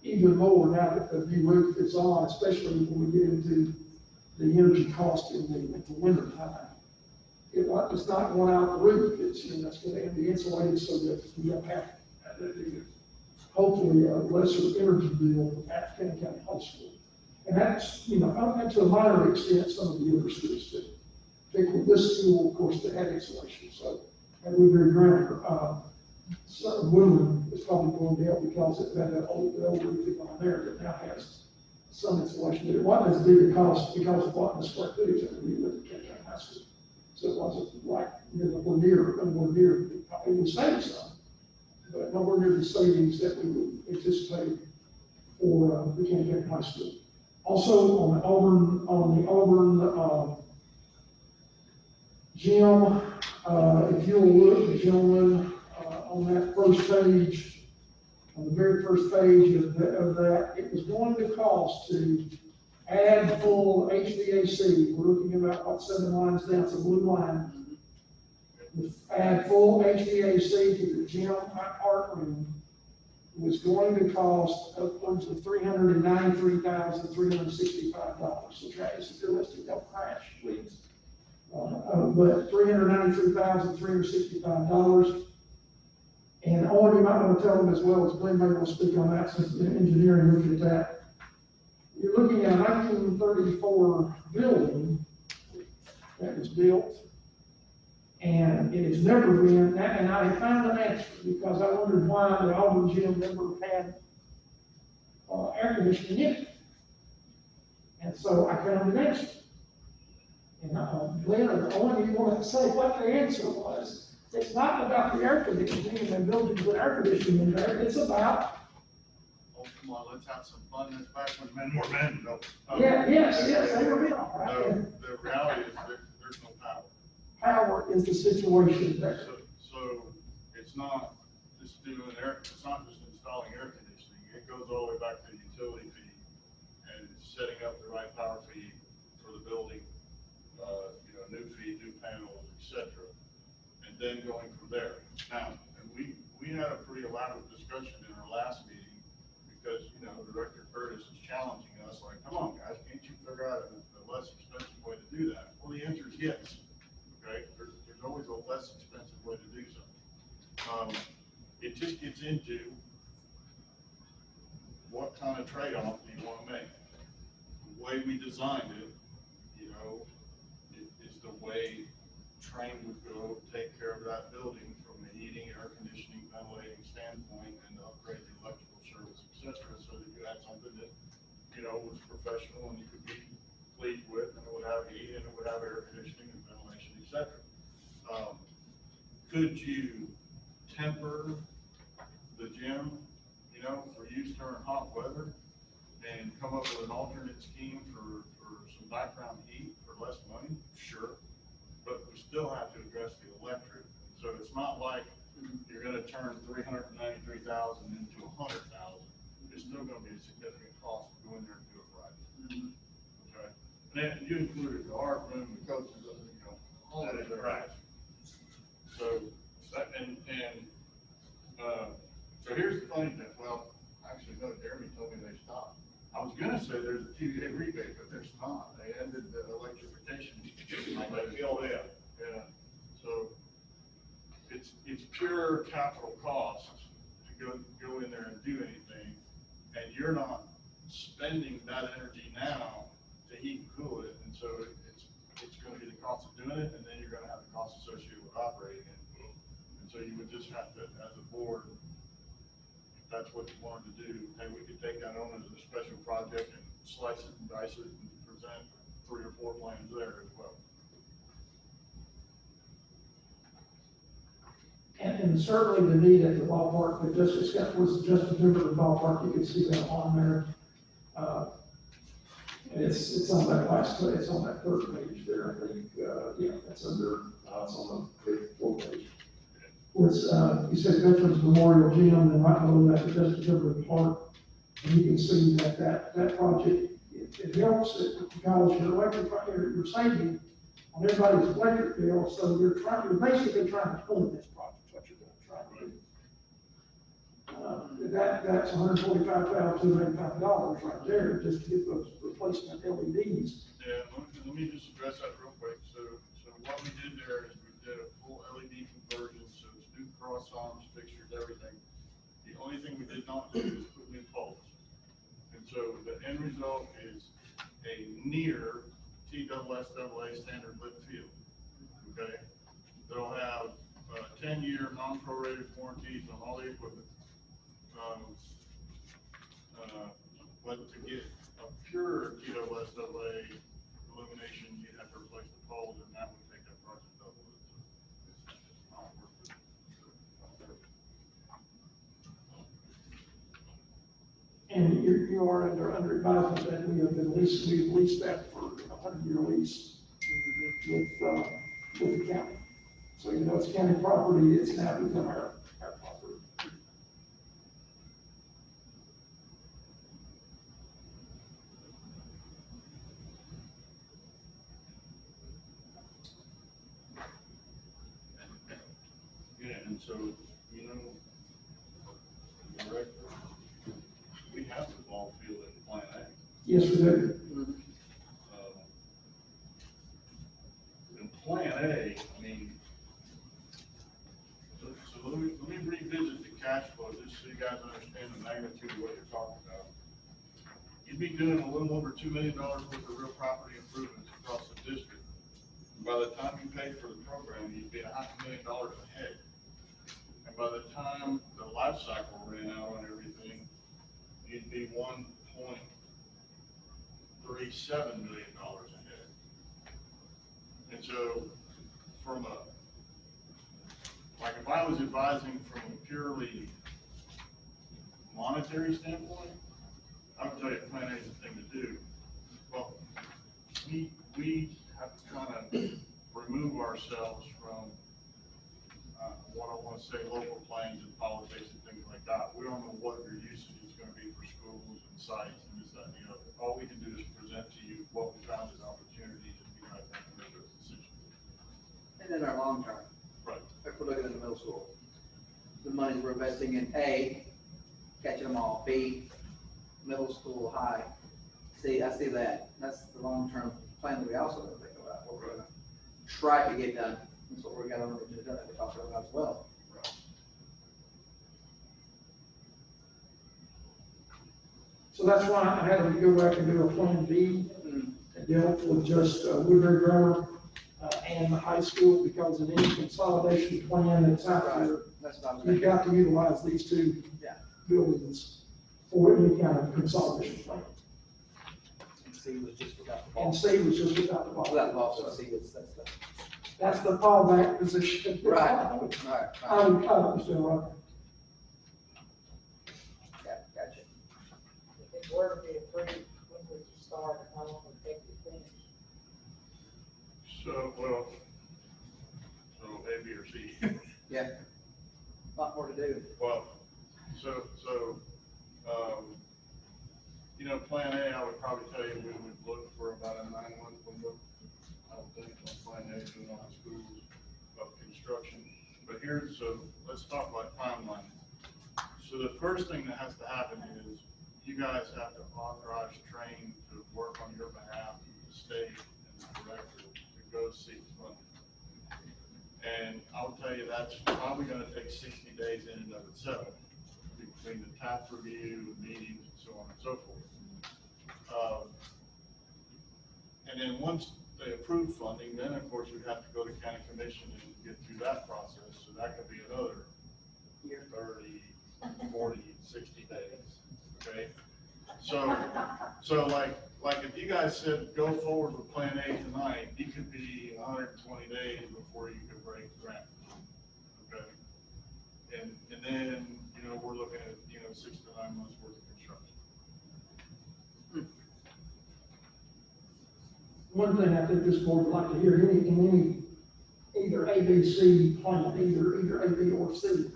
even more now that the new roof is on, especially when we get into the energy cost in the winter time. It's not going out the roof, it's, it's going to be insulated so that we don't have, hopefully, a lesser energy bill at Fannin County High School. And that's, and to a minor extent, some of the other schools too. Particularly this school, of course, they had insulation, so at Woodbury Grammar, some women is probably going to help because it had that old roofing on there that now has some insulation. But it wasn't as big a cost because of what the square footage that we lived at Fannin County High School. So it wasn't like, nowhere near, it would save some, but nowhere near the savings that we would anticipate for the Fannin County High School. Also, on the Auburn gym, if you'll look, gentlemen, on that first page, on the very first page of that, it was going to cost to add full HVAC. We're looking at about 7 lines down, it's a blue line. Add full HVAC to the gym art room was going to cost upwards of $393,365. So try to secure this to don't crash, please. But $393,365. And all you might want to tell them as well as Glenn may want to speak on that since the engineering looked at that. You're looking at a 1934 building that was built, and it has never been, and I found an answer because I wondered why the Auburn gym never had air conditioning in it. And so I found an answer. And Glenn or Owen, you want to say what the answer was? It's not about the air conditioning and the buildings with air conditioning in there. It's about, Oh, come on, let's have some fun. That's back when men were men, though. yes, they were in, all right. The reality is there's no power. Power is the situation there. So it's not just it's not just installing air conditioning. It goes all the way back to the utility fee and setting up the right power feed for the building, new feed, new panels, etc. And then going from there. Now, and we had a pretty elaborate discussion in our last meeting because, Director Curtis is challenging us like, come on, guys, can't you figure out a less expensive way to do that? Well, the answer is yes. Okay, there's always a less expensive way to do something. It just gets into what kind of trade-off do you want to make? The way we designed it, is the way Train would go take care of that building from the heating, air conditioning, ventilating standpoint, and upgrade the electrical service, etc., so that you had something that, was professional and you could be pleased with, and it would have heat, and it would have air conditioning and ventilation, etc. Could you temper the gym, for use during hot weather and come up with an alternate scheme for some background heat for less money? Sure. But we still have to address the electric. So it's not like you're going to turn $393,000 into $100,000. It's still going to be a significant cost to go in there and do it right. Okay. And then you included the art room, the coaches, all that is right. So that, so here's the funny thing. Well, actually, no, Jeremy told me they stopped. I was gonna say there's a TVA rebate, but there's not. They ended the electrification. Like they killed it. Yeah. So it's pure capital cost to go in there and do anything, and you're not spending that energy now to heat and cool it, and so it's going to be the cost of doing it, and then you're going to have the cost associated with operating it. And so you would just have to, as a board, if that's what you wanted to do, hey, we could take that on as a special project and slice it and dice it and present 3 or 4 plans there as well. And certainly the need at the ballpark, that Justice Scott was Justice Timberland ballpark, you can see that on there. And it's on that it's on that 3rd page there, I think, that's under, it's on the 4th page. Where it's, you said Veterans Memorial Gym, and right below that, the Justice Timberland Park, and you can see that project it helps it because your electric, your saving on everybody's electric bill, so you're basically trying to fund this project, what you're gonna try to do. That's $145,285 right there, just to get those replacement LEDs. Yeah, let me just address that real quick. So what we did there is we did a full LED conversion, so it's new cross arms, fixtures, everything. The only thing we did not do is put new poles. And so the end result is a near TSSAA standard lit field, okay? They'll have 10-year non-prorated warranties on all the equipment. But to get a pure TSSAA illumination, you'd have to replace the poles, and that would take that project double. It's just not worth it. And you are under advisement that we've leased that for a 100-year lease with the county. So even though it's county property, it's now become our property. Yeah, and so, director, we have the ball field in Plan A. Yes, we do. In Plan A, I mean, so let me revisit the cash flow, just so you guys understand the magnitude of what you're talking about. You'd be doing a little over $2 million worth of real property improvements across the district. And by the time you pay for the program, you'd be $500,000 ahead. And by the time the life cycle ran out on everything, you'd be $1.37 million ahead. And so from if I was advising from a purely monetary standpoint, I would tell you Plan A is the thing to do. Well, we have to kind of remove ourselves from what I want to say, local plans and politics and things like that. We don't know what your usage is going to be for schools and sites and this, that, and the other. All we can do is present to you what we found as opportunities, and you guys have to make those decisions. And then our long term, Right. if we're looking at the middle school, the money we're investing in A, catching them all, B, middle school, high. See, I see that. That's the long-term plan that we also have to think about, what we're gonna try to get done. That's what we got on the agenda that we're talking about as well. Right. So that's why I had to go back and do a Plan B that dealt with just Woodbury Grammar and the high school, because in any consolidation plan that's out there, That's what I'm you've saying. got to utilize these two Yeah. buildings for any kind of consolidation plan. And C was just without the And ball. C was just without the ball. Well, that also see that's the. That's the fallback position. Right, all right, I understand, right? yeah, gotcha. If it were to be approved, when would you start and how long would it take you to finish? So A, B, or C. Yeah. A lot more to do. Well, Plan A, I would probably tell you we would look for about a 9-month window. I would think on Plan A, doing all the schools of construction. But so let's talk about timeline. So the first thing that has to happen is you guys have to authorize Train to work on your behalf with the state and the director to go seek funding. And I'll tell you, that's probably gonna take 60 days in and of itself, between the TAP review, meetings, and so on and so forth. And then once they approve funding, then of course we have to go to county commission and get through that process, so that could be another 30, 40, 60 days, okay? So like if you guys said, go forward with Plan A tonight, it could be 120 days before you could break ground, okay? And then, we're looking at, 6 to 9 months worth of construction. One thing I think this board would like to hear, either A, B, C plan, either A, B, or C.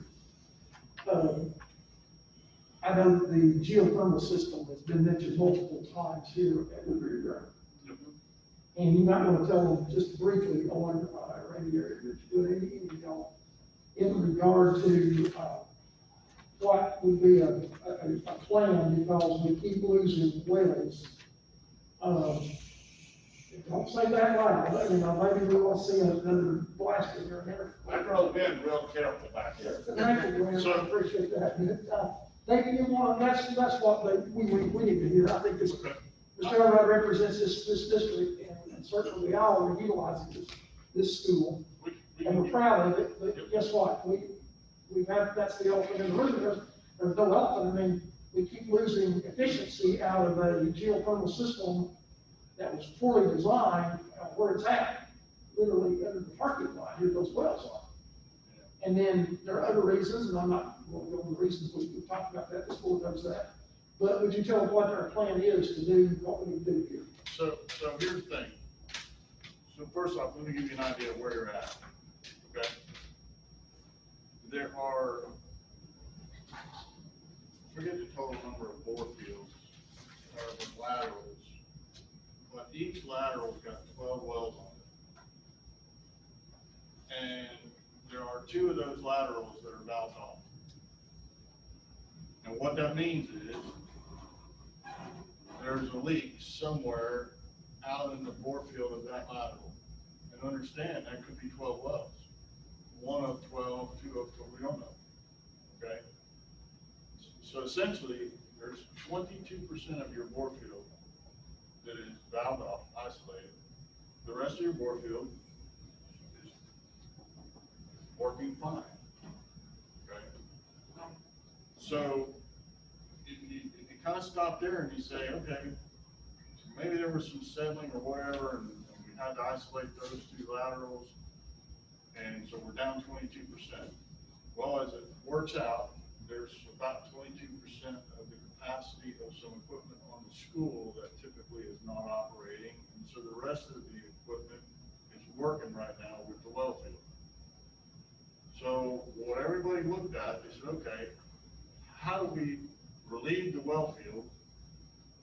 I I know the geothermal system has been mentioned multiple times here at Woodbury Ground. And you might want to tell them just briefly on, Randy, any of y'all, in regard to, what would be a plan, because we keep losing wells. Don't say that loud, you know, maybe we will see another blast in there. I drove in real careful back there. Thank you, Glenn, I appreciate that. They, you want, that's what we need to hear. I think this, Mr. Elrod represents this district, and certainly we all are utilizing this school. And we're proud of it, but guess what? We've had, that's the elephant in the room. There's no elephant. I mean, we keep losing efficiency out of a geothermal system that was poorly designed, where it's at, literally under the parking lot, here those wells are. And then there are other reasons, and I'm not going to go into the reasons, we've talked about that, this board knows that. But would you tell them what our plan is to do, what we need to do here? So here's the thing. So first off, let me give you an idea of where you're at, okay? There are, forget the total number of bore fields, or the laterals, but each lateral's got 12 wells on it. And there are 2 of those laterals that are valved off. And what that means is, there's a leak somewhere out in the bore field of that lateral. And understand, that could be 12 wells. 1 of 12, 2 of 12, we don't know, okay? So essentially, there's 22% of your bore field that is valved off, isolated. The rest of your bore field is working fine, okay? So, you kind of stop there and you say, okay, maybe there was some settling or whatever, and we had to isolate those 2 laterals, and so we're down 22%. Well, as it works out, there's about 22% of the capacity of some equipment on the school that typically is not operating, and so the rest of the equipment is working right now with the well field. So what everybody looked at, they said, okay, how do we relieve the well field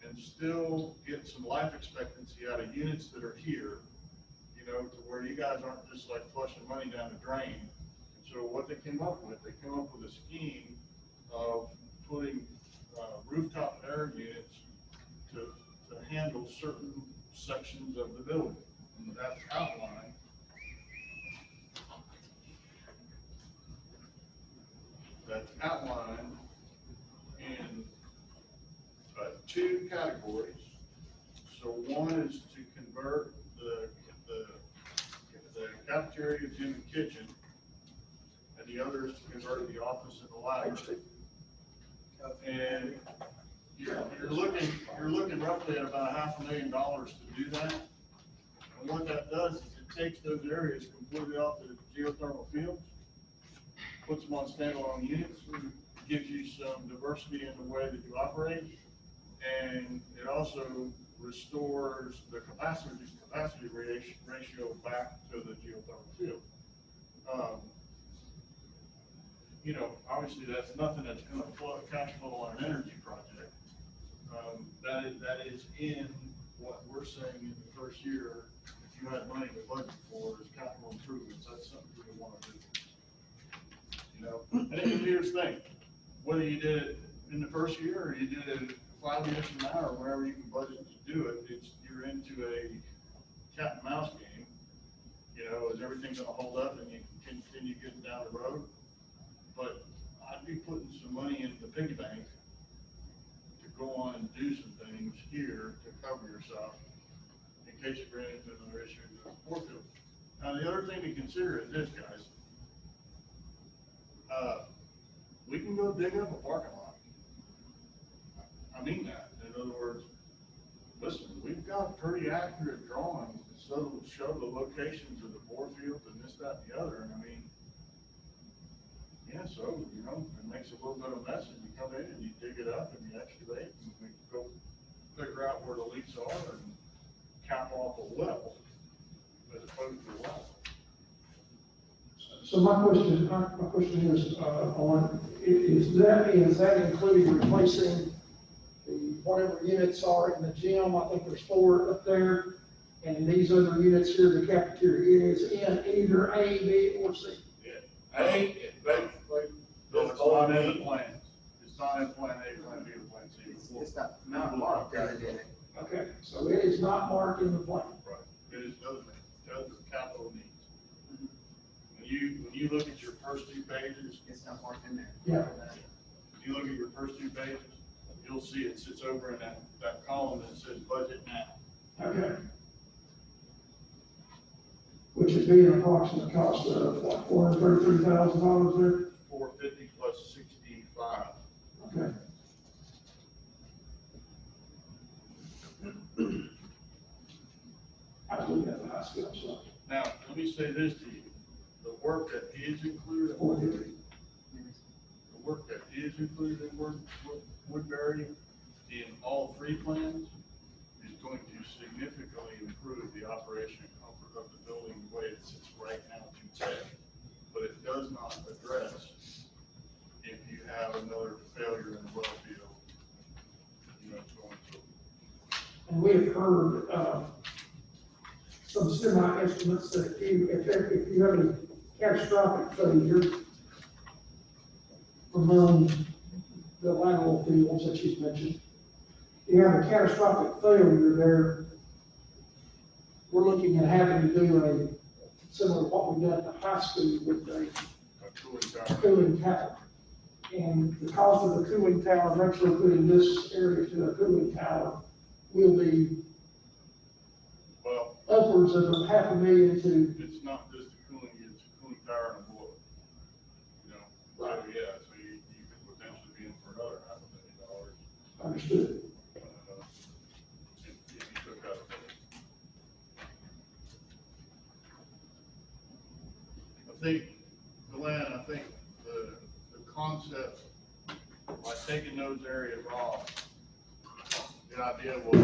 and still get some life expectancy out of units that are here, you know, to where you guys aren't just like flushing money down the drain. And so what they came up with a scheme of putting rooftop air units to handle certain sections of the building. And that's outlined. That's outlined in 2 categories. So one is to convert the cafeteria, gym, and kitchen, and the other is to convert the office and the library. And you're looking roughly at about $500,000 to do that. And what that does is it takes those areas completely off the geothermal fields, puts them on standalone units, gives you some diversity in the way that you operate, and it also restores the capacity ratio back to the geothermal field. You know, obviously that's nothing that's going to flow cash flow on an energy project. That is in what we're saying in the first year. If you had money to budget for is capital improvements, that's something we want to do. You know, and here's the thing: whether you did it in the first year or you did it 5 years from now or wherever you can budget to do it, you're into a cat and mouse game. You know, is everything going to hold up and you can continue getting down the road? But I'd be putting some money into the piggy bank to go on and do some things here to cover yourself in case you run into another issue in the bore field. Now, the other thing to consider is this, guys. We can go dig up a parking lot. I mean that. In other words, listen, we've got pretty accurate drawings that show the locations of the bore fields and this, that, and the other. And I mean, yeah, so, you know, it makes a little bit of a mess, and you come in and you dig it up and you excavate and we go figure out where the leaks are and cap off a well as opposed to a well. So my question is, is that including replacing the whatever units are in the gym? I think there's 4 up there, and these other units here, the cafeteria is in either A, B, or C. A, basically, it's not in the plans. It's not in plan A, plan B, or plan C. It's not marked, is it? Okay, so it is not marked in the plan. Right. It is those capital needs. When you look at your first 2 pages, It's not marked in there. Yeah. if you look at your first 2 pages, you'll see it sits over in that column that says budget now. Okay. Which would be an approximate cost of, what, $433,000 there? 450 plus 65. Okay. I was looking at the high school, so. Now, let me say this to you. The work that is included, in Woodbury in all 3 plans is going to significantly improve the operation and comfort of the building the way it sits right now today. But it does not address if you have another failure in the well field, going to. And we have heard, some semi-estimates that if you have a catastrophic failure among the lateral fields that you've mentioned, you have a catastrophic failure there, we're looking at having to do a similar to what we've done at the high school with a cooling tower. And the cost of the cooling tower, retrofitting this area to a cooling tower will be upwards of $500,000 to. It's not just a cooling, it's a cooling tower and a boiler. Right. So yeah, so you could potentially be in for another $500,000. Understood. If you took out. I think, Glenn, the concept, by taking those areas off, the idea was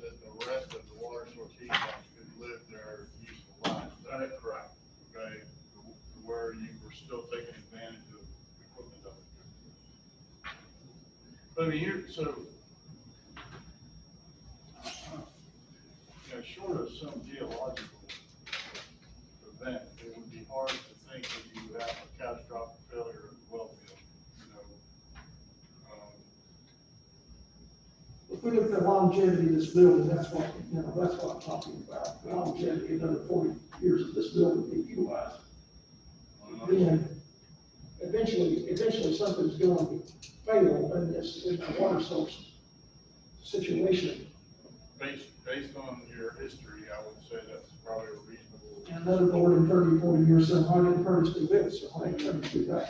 that the rest of the water source heat pumps could live their useful lives. That is correct. Okay, to where you were still taking advantage of equipment of it. But I mean, short of some geological event, it would be hard to think that you would have a catastrophic failure of the well field. If we look at the longevity of this building, that's what I'm talking about, the longevity, another 40 years of this building being utilized. Then, eventually something's going to fail in the water source situation. Based on your history, I would say that's probably a reasonable. And another board in 30, 40 years, so why didn't Curtis do this, or why didn't Curtis do that?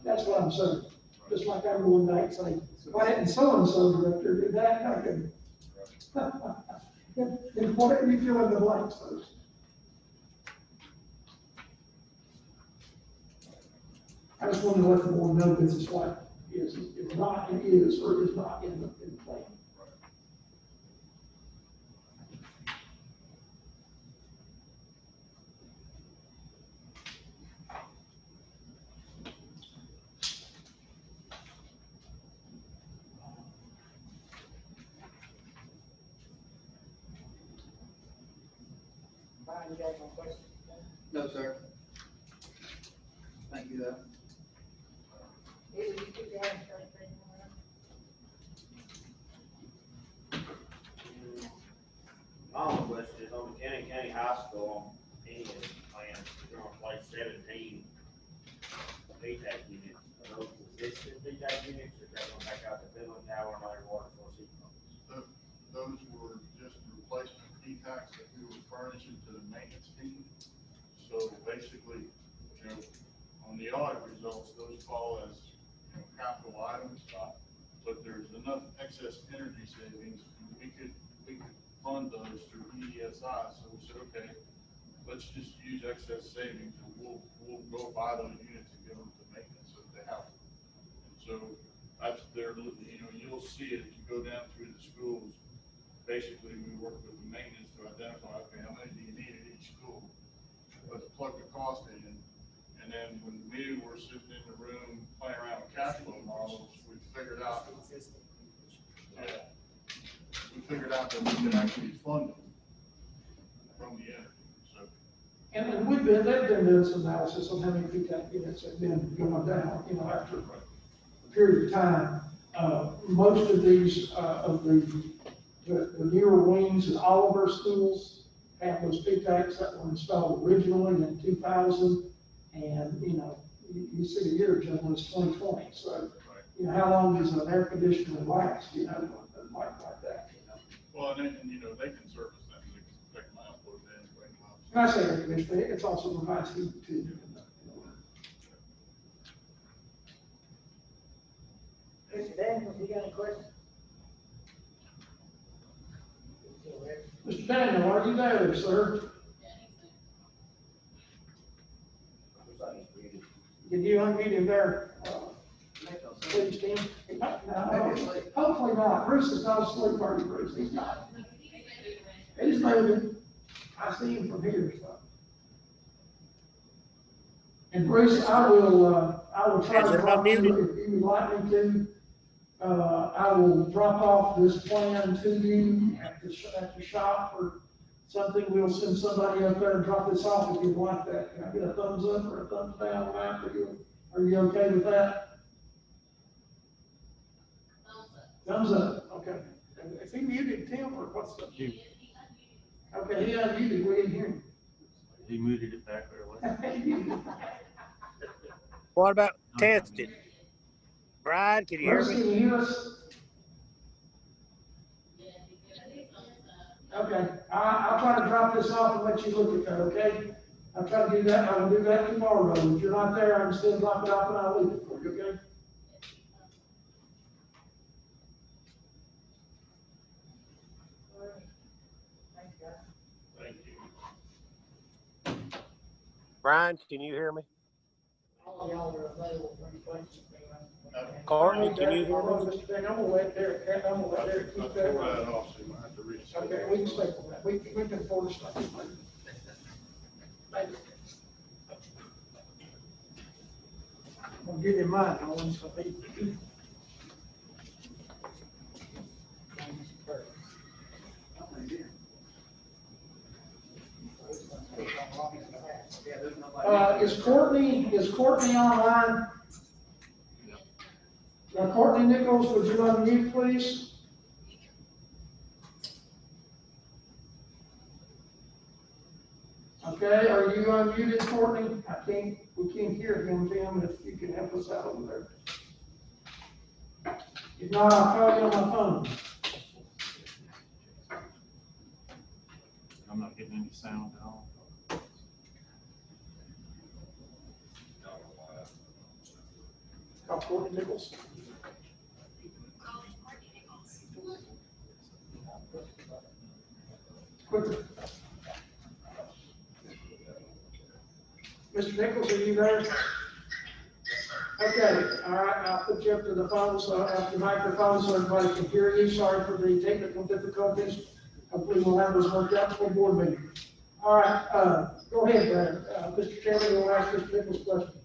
That's what I'm saying. Just like I'm going back saying, why didn't so-and-so director do that? I can. And whatever you fill in the blanks first. I just wanted to let the board know this is what is not and is or is not in the plan. Brian, you got no questions? No, sir. Thank you, though. Either you keep your hands straight, anymore. My only question is on the County High School, Indian plan, they're gonna place 17 VTAC units. Are those existing VTAC units, or they're gonna back out the cooling tower and all your water source heat pumps? Those were just replacement PTACs that we were furnishing to the maintenance team. So basically, on the audit results, those fall as, capital items, but there's enough excess energy savings, we could fund those through EESI. So we said, okay, let's just use excess savings and we'll go buy those units and give them to maintenance so that they have them. And so that's there, you'll see it if you go down through the schools. Basically, we work with the maintenance to identify, okay, how many do you need at each school? but to plug the cost in. And then when we were sitting in the room playing around with cash flow models, we figured out, that we could actually fund them from the energy, so. And they've been doing some analysis on how many PTAC units have been going down, you know, after a period of time. Most of these, of the newer wings in all of our schools have those PTACs that were installed originally in 2000. And, you know, you see the year, General, it's 2020. So, you know, how long does an air conditioner last, you know, like that, you know? Well, and you know, they can service that, they can take them out, put them in, bring them out. When I say air conditioner, it's also provides heat too. Mr. Daniels, you got any questions? Mr. Daniel, are you there, sir? Can you unmute him there? Please, Tim? No, hopefully not. Bruce is not asleep, are you, Bruce? He's not. He's moving. I see him from here, so. And Bruce, I will try to talk to you if you would like me to. I will drop off this plan to you at the shop or something. We'll send somebody up there and drop this off if you'd like that. Can I get a thumbs up or a thumbs down on that? Are you okay with that? Thumbs up, okay. Is he muted, Tim, or what's the? Okay, he unmuted, we didn't hear him. He muted it back there. What about testing? Brad, can you hear Bruce, me? can you hear us? Okay, I'll try to drop this off and let you look at that, okay? I'll try to do that, I will do that tomorrow. If you're not there, I can still drop it off and I'll leave it for you, okay? Thank you. Brian, can you hear me? All of y'all are available for any questions. Courtney, can you hear me? I'm gonna let Derek keep that. Okay, we can stay on that. We can afford to stay. Thank you. I'll give you mine, I want some. Is Courtney online? Courtney Nichols, would you unmute, please? Okay, are you unmuted, Courtney? We can't hear him, Tim, if you can help us out over there. If not, I'll call you on my phone. I'm not getting any sound at all. Call Courtney Nichols. Quicker. Mr. Nichols, are you there? Okay, all right, I'll put you up to the phone, so up the microphone so everybody can hear you. Sorry for the technical difficulties. Hopefully we'll have this worked out before board meeting. All right, go ahead, Brad. Mr. Chairman, you'll ask Mr. Nichols' question.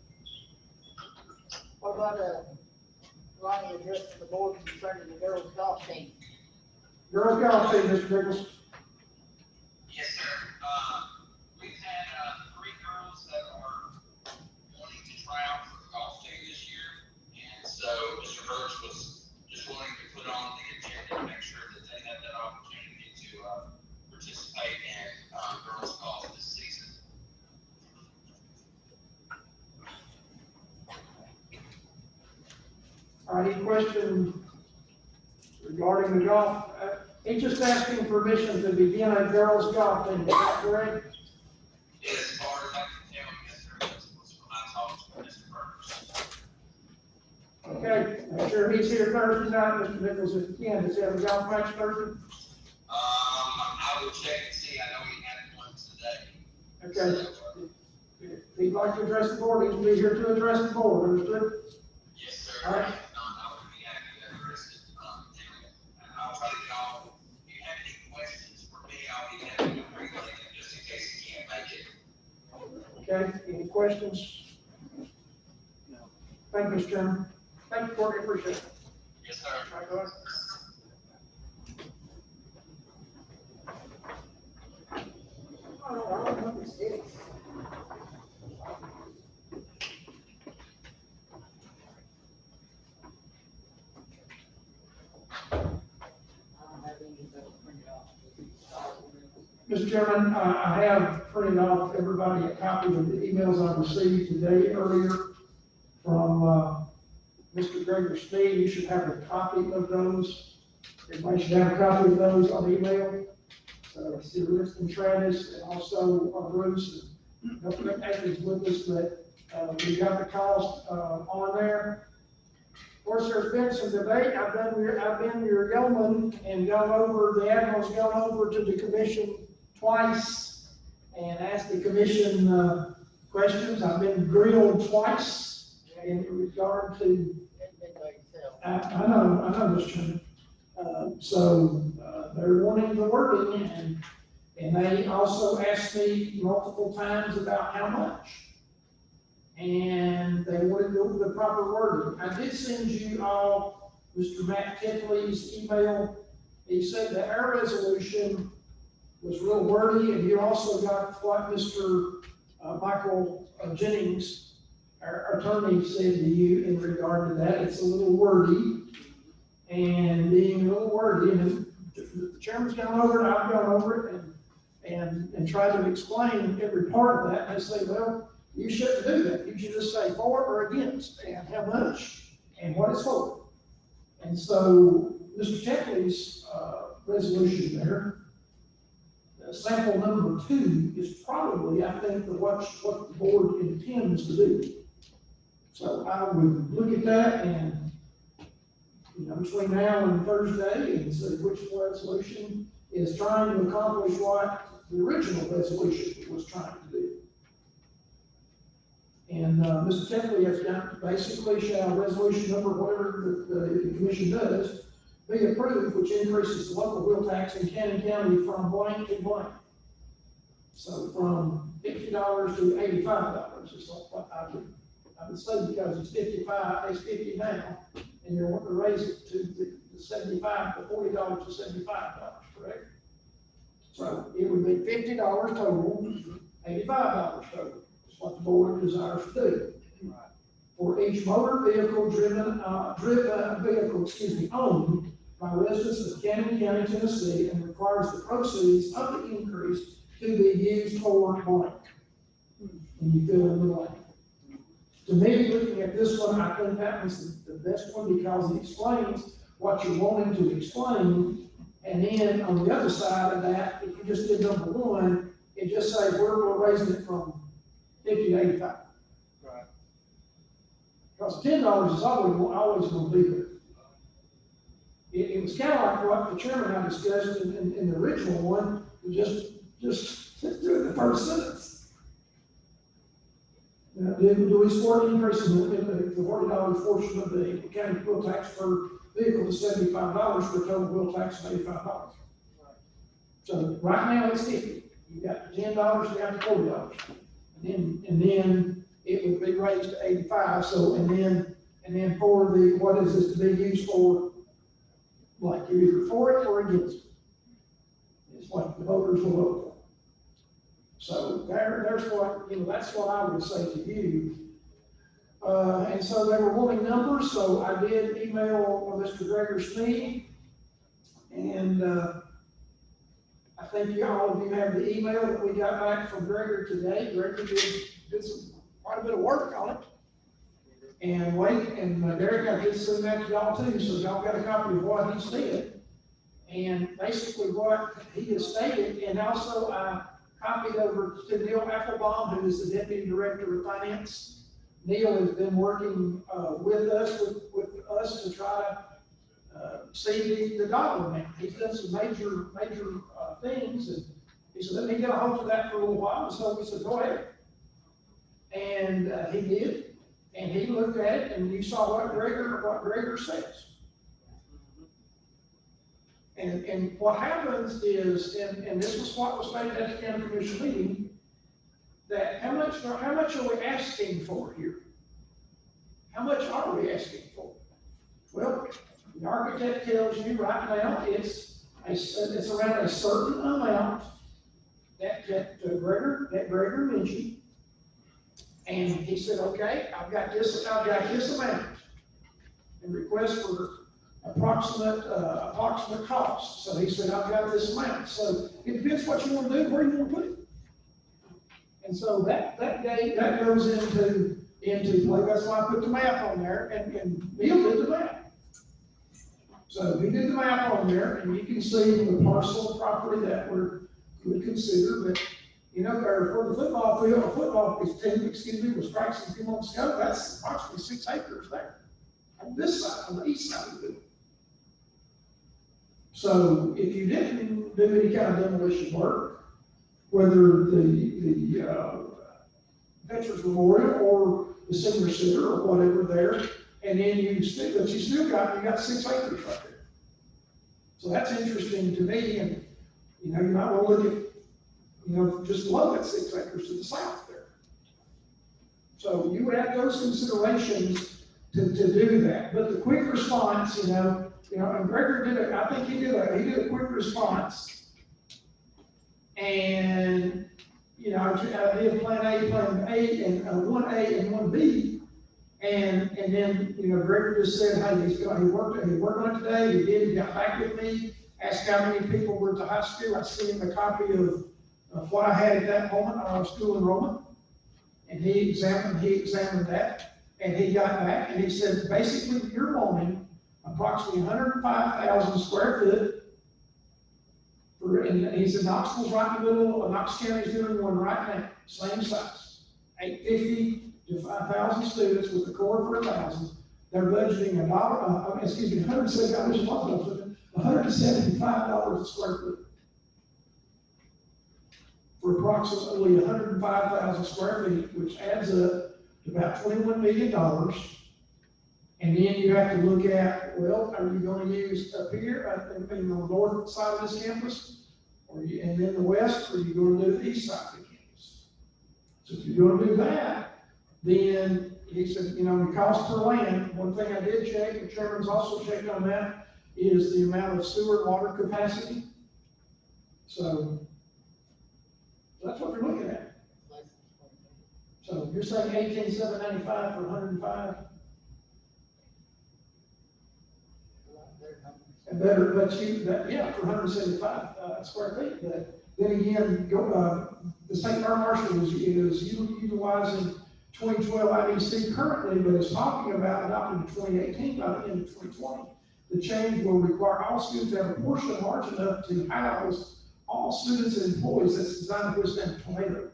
What about, Ronnie addressing the board concerning the girls' golf team? Girls golf team, Mr. Nichols. Yes, sir. We've had, 3 girls that are wanting to try out for the golf team this year. And so Mr. Birch was just wanting to put on the agenda to make sure that they had that opportunity to, participate in, girls golf this season. All right, any questions regarding the golf? He's just asking permission to begin a girls golf team, is that correct? As far as I can tell, yes, sir, this was when I talked to Mr. Birch. Okay, I'm sure he's here Thursday night, Mr. Nichols, if you can. Does he have a golf match Thursday? I will check and see. I know he had one today. Okay. If he'd like to address the board, he will be here to address the board, understood? Yes, sir. All right. I would be happy to address it. And I'll try to get all, if you have any questions for me, I'll be happy to bring them in just in case you can't make it. Okay, any questions? No. Thank you, Mr. Chairman. Thank you, Courtney, appreciate it. Yes, sir. All right, go ahead. Oh, I don't know who's this. I don't have any of those printed off. Mr. Chairman, I have printed off everybody a copy of the emails I received today earlier from, Mr. Gregor Sneed. You should have a copy of those. Everybody should have a copy of those on email. See Rick and Travis and also Bruce and Dr. McAfee's with us, but, we got the cost, on there. Of course, there's been some debate. I've been your yeoman and gone over, the admiral's gone over to the commission twice and asked the commission, questions. I've been grilled twice in regard to, I know, Mr. Chairman. They're wanting the wording and they also asked me multiple times about how much. And they wanted the proper wording. I did send you all Mr. Matt Tipley's email. He said that our resolution was real wordy, and you also got what Mr. Michael Jennings, our attorney, said to you in regard to that. It's a little wordy, and being a little wordy, and the chairman's gone over it, I've gone over it, and tried to explain every part of that. And they say, well, you shouldn't do that. You should just say for or against, and how much, and what it's for. And so, Mr. Tipley's resolution there, sample number 2 is probably, I think, what the board intends to do. So I would look at that and, between now and Thursday, and see which resolution is trying to accomplish what the original resolution was trying to do. And Mr. Tipley has got basically shall resolution number, whatever the commission does, be approved, which increases the local wheel tax in Cannon County from blank to blank. So from $50 to $85 is what I would say, because it's 55, it's 50 now, and you're wanting to raise it to the 75, the $40 to $75, correct? So it would be $50 total, $85 total. What the board desires to do. For each motor vehicle owned by residents of Cannon County, Tennessee, and requires the proceeds of the increase to be used for blank. And you fill in the blank. To me, looking at this one, I think that was the best one because it explains what you're wanting to explain. And then on the other side of that, if you just did number 1, it just says we're raising it from 50 to 85. Right. Because $10 is always going to be there. It was kind of like what the chairman and I discussed in the original one, just do the first sentence. Do we support increasing the $40 portion of the county wheel tax per vehicle to $75 for a total wheel tax of $85? Right. So right now it's 50. You got the $10, you got the $40. And then it would be raised to 85. So, and then for the, what is this to be used for? Like you're either for it or against it. It's what the voters will vote for. So there's what, that's what I would say to you. And so they were wanting numbers. So I did email Mr. Gregor Sneed, and I think all of you have the email that we got back from Gregor today. Gregor did quite a bit of work on it. And Derek, I did send that to y'all too, so y'all got a copy of what he said. And basically what he has stated, and also I copied over to Neil Applebaum, who is the Deputy Director of Finance. Neil has been working with us to try to see the dollar amount. He's done some major things, and he said, let me get a hold of that for a little while. And so we said, go ahead. And he did, and he looked at it, and you saw what Gregor says. And what happens is, and this was what was stated at the county commission meeting, that how much are we asking for here? How much are we asking for? Well, the architect tells you right now, it's around a certain amount that Gregor mentioned. And he said, okay, I've got this amount. And request for approximate cost. So he said, I've got this amount. So it depends what you want to do, where you want to put it. And so that goes into play. That's why I put the map on there, and Neil did the map. So he did the map on there, and you can see the parcel of property that we consider, but you know, for the football field, was practicing a few months ago, that's approximately 6 acres there. On this side, on the east side of the building. So if you didn't do any kind of demolition work, whether the Veterans Memorial or the Senior Center or whatever there, and then you still got 6 acres right there. So that's interesting to me, and you know, you might want to look at, you know, just below that 6 acres to the south there. So you would have those considerations to do that. But the quick response, you know, and Gregor did it. I think he did a quick response. And you know, I did plan A and 1A and 1B, and then you know, Gregor just said, hey, he worked on it today. He got back with me, asked how many people were at the high school. I sent him a copy of what I had at that moment on our school enrollment, and he examined that. And he got back and he said, basically, you're wanting approximately 105,000 square foot. And he said, Knoxville's right in the middle, Knox County's doing one right now, same size. 850 to 5,000 students with a core for 1,000. They're budgeting $175 a square foot for approximately 105,000 square feet, which adds up to about $21 million. And then you have to look at, well, are you going to use up here, on the north side of this campus, and then the west, or are you going to do the east side of the campus? So if you're going to do that, then he said, you know, the cost per land, one thing I did check, the chairman's also checked on that, is the amount of sewer and water capacity. So that's what you're looking at. So you're saying 18,795 for 105? And better, yeah, for 175 square feet. But then again, the St. Clair Marshall is utilizing 2012 IDC currently, but is talking about adopting the 2018 by the end of 2020. The change will require all students to have a portion large enough to house all students and employees that's designed to withstand a tornado.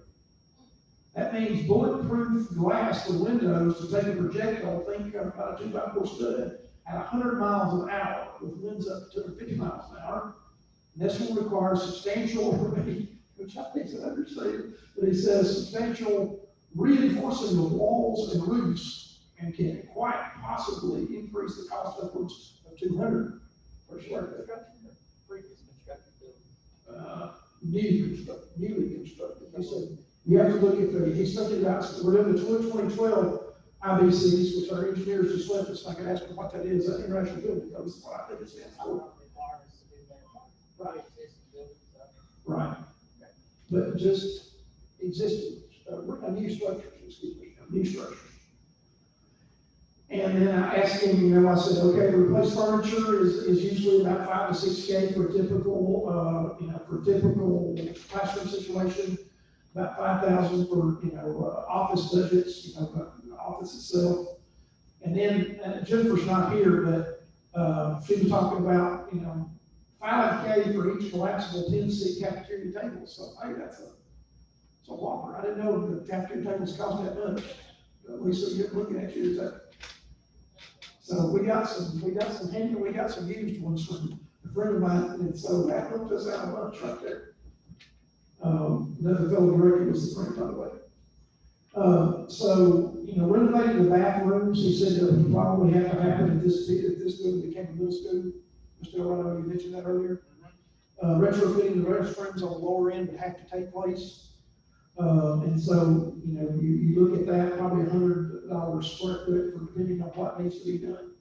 That means bulletproof glass for windows to take a projectile, think about a 2x4 stud, at 100 miles an hour with winds up to 250 miles an hour. And this will require substantial, which I think is an understatement, but he says substantial reinforcing of walls and roofs, and can quite possibly increase the cost upwards of $200 per square foot. Previous constructed Newly constructed. He said, you have to look at he's thinking about, we're in the 2012 IBCs, which our engineers just left us. I could ask them what that is, International Building Code, is what I think it stands for. Right. Right. But just existing, new structures, new structures. And then I asked him, you know, I said, okay, replace furniture is usually about 5 to 6K for a typical, for a typical classroom situation. About 5,000 for, office budgets, the office itself. And then Jennifer's not here, but she was talking about, 5K for each collapsible 10-seat cafeteria table. So, hey, it's a whopper. I didn't know the cafeteria tables cost that much. Lisa, you're looking at you, is that? So we got some used ones from a friend of mine, and so that looked us out of lunch right there. Another fellow director was the friend, by the way. So, renovating the bathrooms, he said that would probably have to happen if this building became a middle school. Mr. Elrano, you mentioned that earlier. Retrofitting the restrooms on the lower end would have to take place. And so, you look at that, probably $100 square foot for depending on what needs to be done.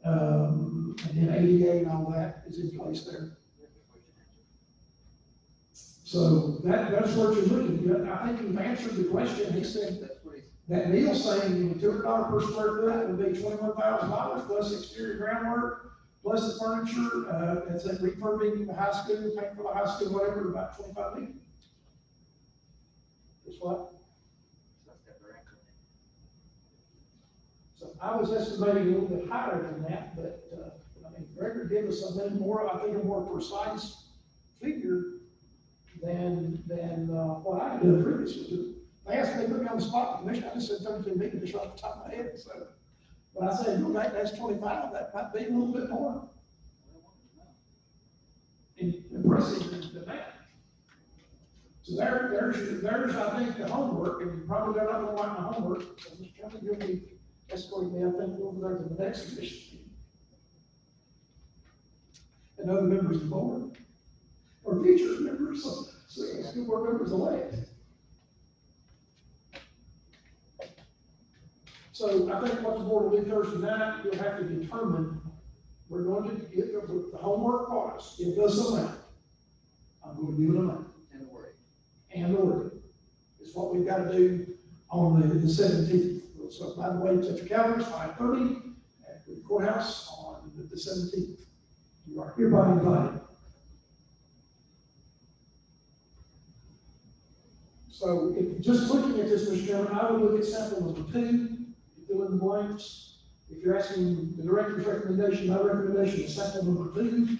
And then ADA and all that is in place there. So that's what you're looking at. I think you've answered the question. He said that Neil's saying $200 per square foot would be $21,000 plus exterior groundwork, plus the furniture, that's like refurbing the high school, paying for the high school, whatever, about $25 million. Is what? So I was estimating a little bit higher than that, but, Gregor gave us something more, I think a more precise figure than what I did previously. They asked me to put me on the spot, Commissioner, I just said 32 million just off the top of my head, so. But I said, you'll make that's 25, that might be a little bit more. Impressive than that. So there's, I think, the homework, and probably they're not gonna like my homework, so Mr. Chairman, you'll be escorting me, I think, over there to the next commission. And other members of the board, or future members, so school board members elect. So I think what the board will do Thursday night, you'll have to determine, we're going to get the homework for us, give us a amount. I'm going to give it a amount. And order. It's what we've got to do on the 17th. So by the way, set your calendars, 5:30 at the courthouse on the 17th. You are hereby invited. So just looking at this, Mr. Chairman, I would look at sample number 2, fill in the blanks. If you're asking the director's recommendation, my recommendation is sample number 2.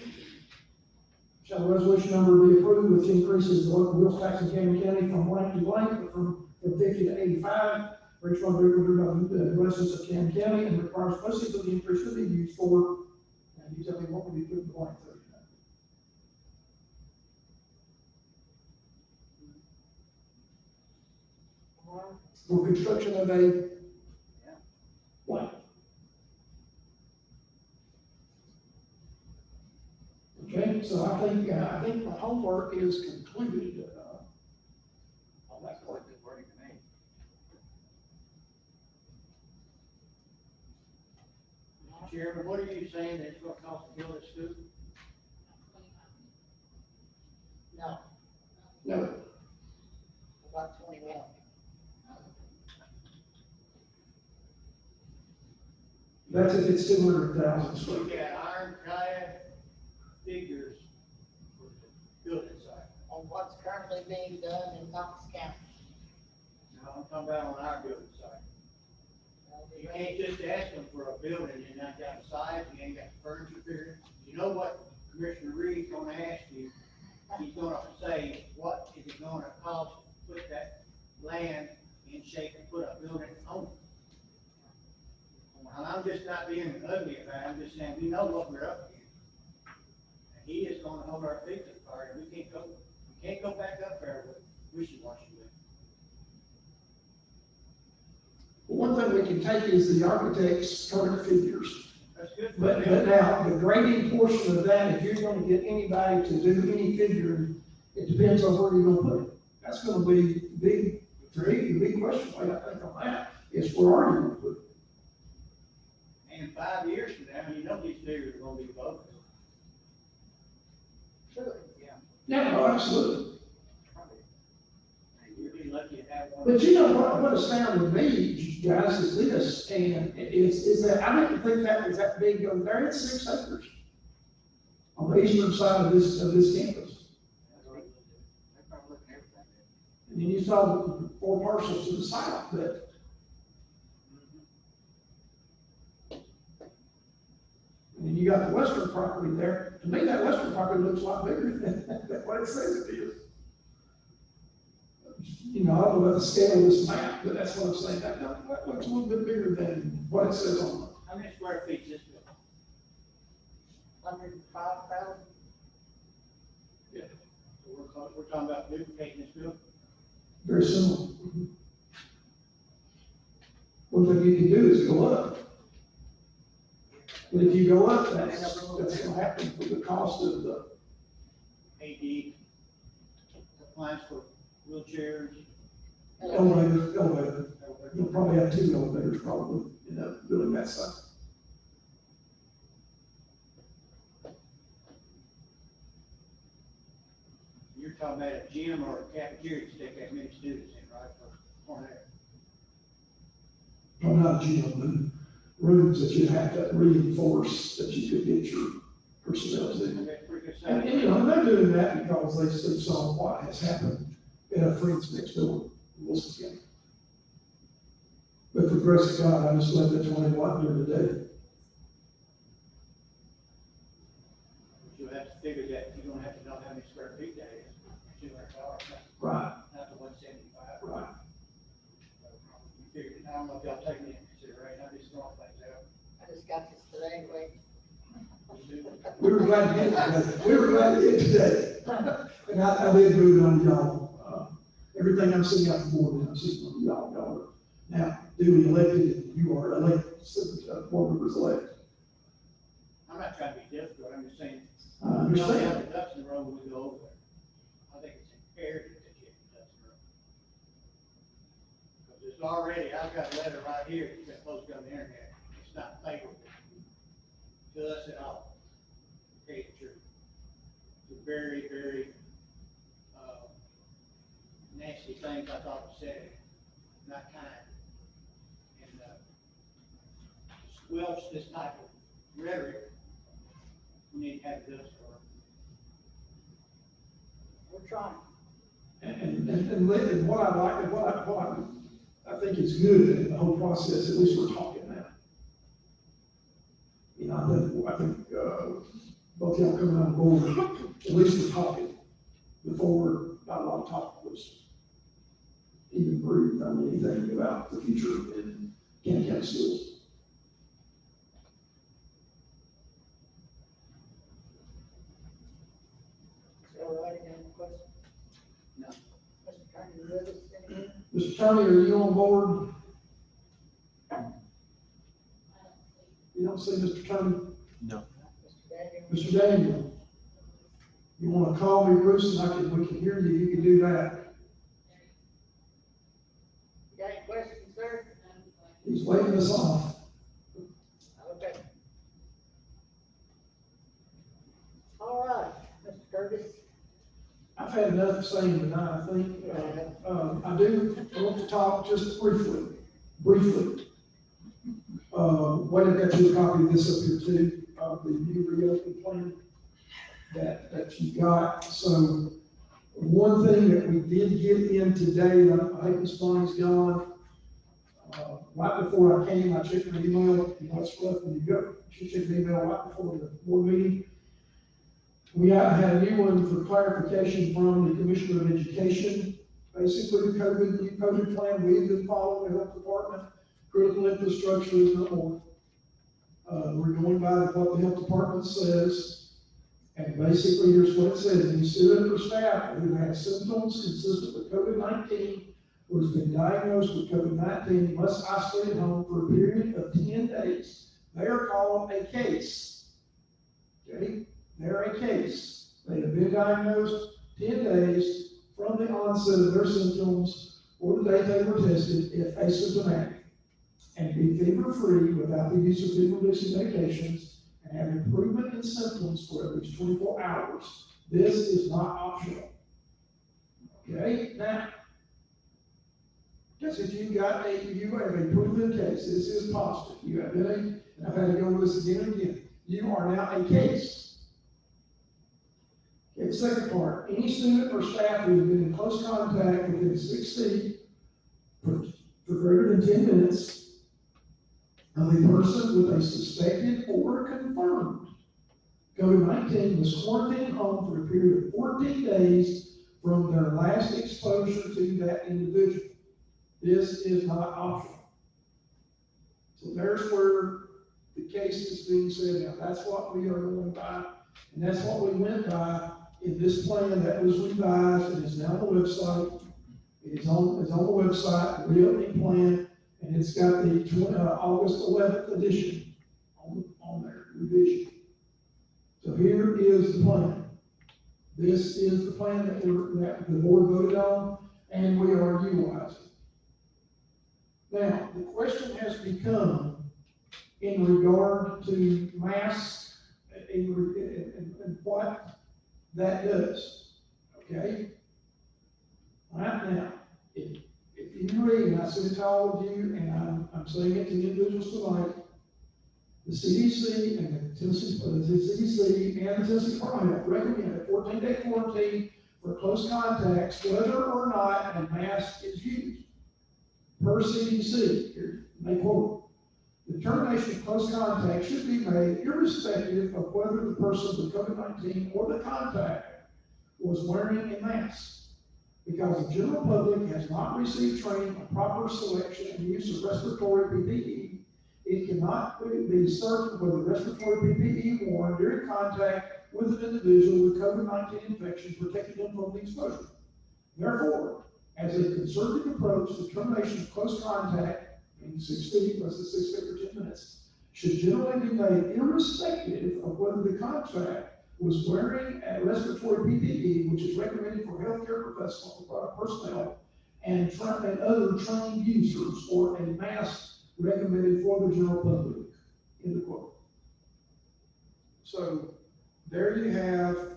Shall the resolution number be approved, which increases the local wheels tax in Cannon County from blank to blank, from 50 to 85, for each one of the residents of Cannon County, and requires proceeds of the increase to be used for, and you tell me what would be put in the blank for. For construction of a blank. Okay, so I think my homework is concluded on that point. Chairman, what are you saying that it's gonna cost to build a school? No. No. About 21. That's if it's 200,000. Look at ironclad figures for the building site. On what's currently being done in Knox County. No, I'm talking about on our building site. You can't just ask them for a building, you not got a site, you ain't got furniture there. You know what Commissioner Reed's gonna ask you? He's gonna say, what is it gonna cost to put that land in shape and put a building on it? And I'm just not being ugly about it, I'm just saying, we know what we're up to. And he is gonna hold our feet to the fire, and we can't go back up there with wishy-washy with it. One thing we can take is the architect's current figures. That's good. But now, the grading portion of that, if you're gonna get anybody to do any figuring, it depends on where you're gonna put it. That's gonna be big, for me, the big question, I think, on that, is where are you gonna put it? And 5 years from now, you know these figures are gonna be bogus. Sure, yeah. Yeah, no, absolutely. You'd be lucky to have one. But what astounded me, guys, is this, and is that I didn't think that was that big over there. It's 6 acres on the eastern side of this campus. And then you saw the 4 parcels to the south, but. And then you got the western property there. To me, that western property looks a lot bigger than what it says it is. I don't know about the scale of this map, but that's what I'm saying. That looks a little bit bigger than what it says on it. How many square feet is this building? 105,000? Yeah. So we're talking about duplicating this building? Very similar. One thing you can do is go up. But if you go up, that's going to happen for the cost of the. AD, the plans for wheelchairs. Elevator. You'll probably have 2 elevators probably in that building that size. You're talking about a gym or a cafeteria to take that many students in, right, for that? Well, not a gym, but rooms that you have to reinforce that you could get your personnel in. That's pretty good And, size. you know, they're doing that because they saw what has happened in a friend's next door in Wilson County. But for the grace of God, I just let that 20 watt during the day. You'll have to figure that, you're gonna have to know how many square feet that is, $200, Right. not the 175. Right. You figure, I don't know if y'all take into consideration, I'm just throwing things out. I just got this today anyway. We were glad to get today. We were glad to get today. And I did move it on to y'all. Everything I'm seeing out the board, I'm seeing on y'all. Y'all are now duly elected. You are elected, board members elected. I'm not trying to be difficult, I'm just saying, I we don't understand. have the ducks in a row when we go over there. I think it's imperative that you have the ducks in a row. Because it's already, I've got a letter right here, it's been posted on the internet, it's not favorable to us at all. Okay, it's true. It's a very, very, nasty things I thought was said, not kind. And, squelch this type of rhetoric, we need to have this for. We're trying. And what I like, and what I think is good in the whole process, at least we're talking now. You know, I think both y'all coming on board, at least we're talking. Before, not a lot of talk was even breathed on anything about the future in Cannon County schools. All right, any questions? No. Mr. Attorney, you with us anymore? Mr. Attorney, are you on board? You don't see Mr. Attorney? No. Mr. Daniel? You want to call me, Bruce, and we can hear you, you can do that. You got any questions, sir? He's waving us off. Okay. All right, Mr. Curtis. I've had enough saying tonight, I think. I do want to talk just briefly. Wait, I got you a copy of this up here too, of the new reopening plan that you got. So one thing that we did get in today, I think Ms. Bonnie's gone. Right before I came, I checked my email, and what's left when you go. She checked the email right before the board meeting. We had a new one for clarification from the Commissioner of Education. Basically, the new COVID plan, we've been following the health department, critical infrastructure is no more. We're going by what the health department says. And basically, here's what it says. Any student or staff who has symptoms consistent with COVID-19 or has been diagnosed with COVID-19 must isolate at home for a period of 10 days. They are called a case. Okay? They're a case. They have been diagnosed 10 days from the onset of their symptoms or the date they were tested if asymptomatic, and be fever-free without the use of fever-reducing medications, and have improvement in symptoms for at least 24 hours. This is not optional. Okay? Now, guess if you have a proven case, this is positive. You have been and I've had to go over this again and again. You are now a case. Okay, second part, any student or staff who has been in close contact within 6 feet for greater than 10 minutes of a person with a suspected or confirmed COVID-19 was quarantined home for a period of 14 days from their last exposure to that individual. This is not optional. So there's where the case is being said. Now, that's what we are going by, and that's what we went by in this plan that was revised and is now on the website. It is on the website, the reopening plan, and it's got the August 11th edition on there, revision. So here is the plan. This is the plan that the board voted on. and we are utilizing. Now, the question has become in regard to masks and what that does, okay? Right now, if you read, and I said it to all of you, and I'm saying it to the individuals tonight, the CDC and the CDC and the Tennessee Department of Health recommend a 14-day quarantine for close contacts, whether or not a mask is used. Per CDC, here, they quote, the termination of close contact should be made irrespective of whether the person with COVID-19 or the contact was wearing a mask. Because the general public has not received training on proper selection and use of respiratory PPE, it cannot be certain whether respiratory PPE worn during contact with an individual with COVID-19 infection protected them from the exposure. Therefore, as a conservative approach, the termination of close contact, meaning 6 feet, less than 6 feet for 10 minutes, should generally be made irrespective of whether the contact was wearing a respiratory PPE, which is recommended for healthcare personnel and other trained users, or a mask recommended for the general public, end of quote. So there you have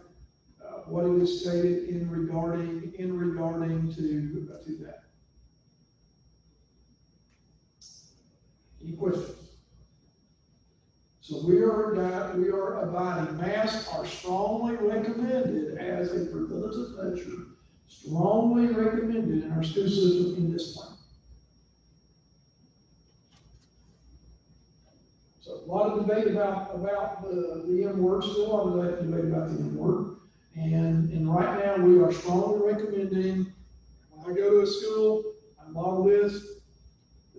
what it is stated in regarding to that. Any questions? So we are abiding. Masks are strongly recommended as a preventative measure, strongly recommended in our school system in this plan. So a lot of debate about the M word, still a lot of debate about the M word. And right now we are strongly recommending, when I go to a school, I model this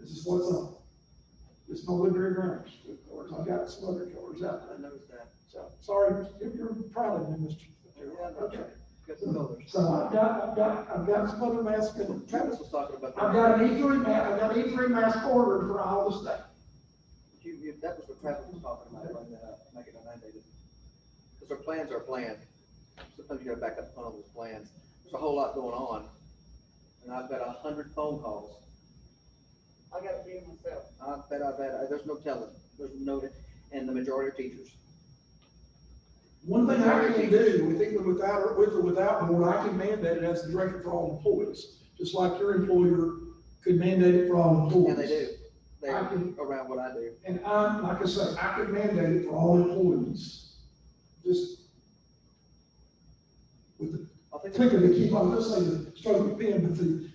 is what's on. This is my Woodbury Grammar School colors. I've got some other colors out there. I noticed that. So, sorry, you're proud of me, Mr. Okay. Got some colors. So I've got some other masks. Travis was talking about that. I've got an E3 mask ordered for all the state. That was what Travis was talking about, making it mandated. Because our plans are planned. Sometimes you gotta back up on those plans. There's a whole lot going on. And I've got 100 phone calls. I got a few myself. I bet, there's no telling. There's no, and the majority are teachers. One thing I can do, with or without board, I can mandate it as the director for all employees, just like your employer could mandate it for all employees. And they do. They're around what I do. And like I say, I could mandate it for all employees. Just with the click of the keyboard, I'm just saying the stroke of the pen, but the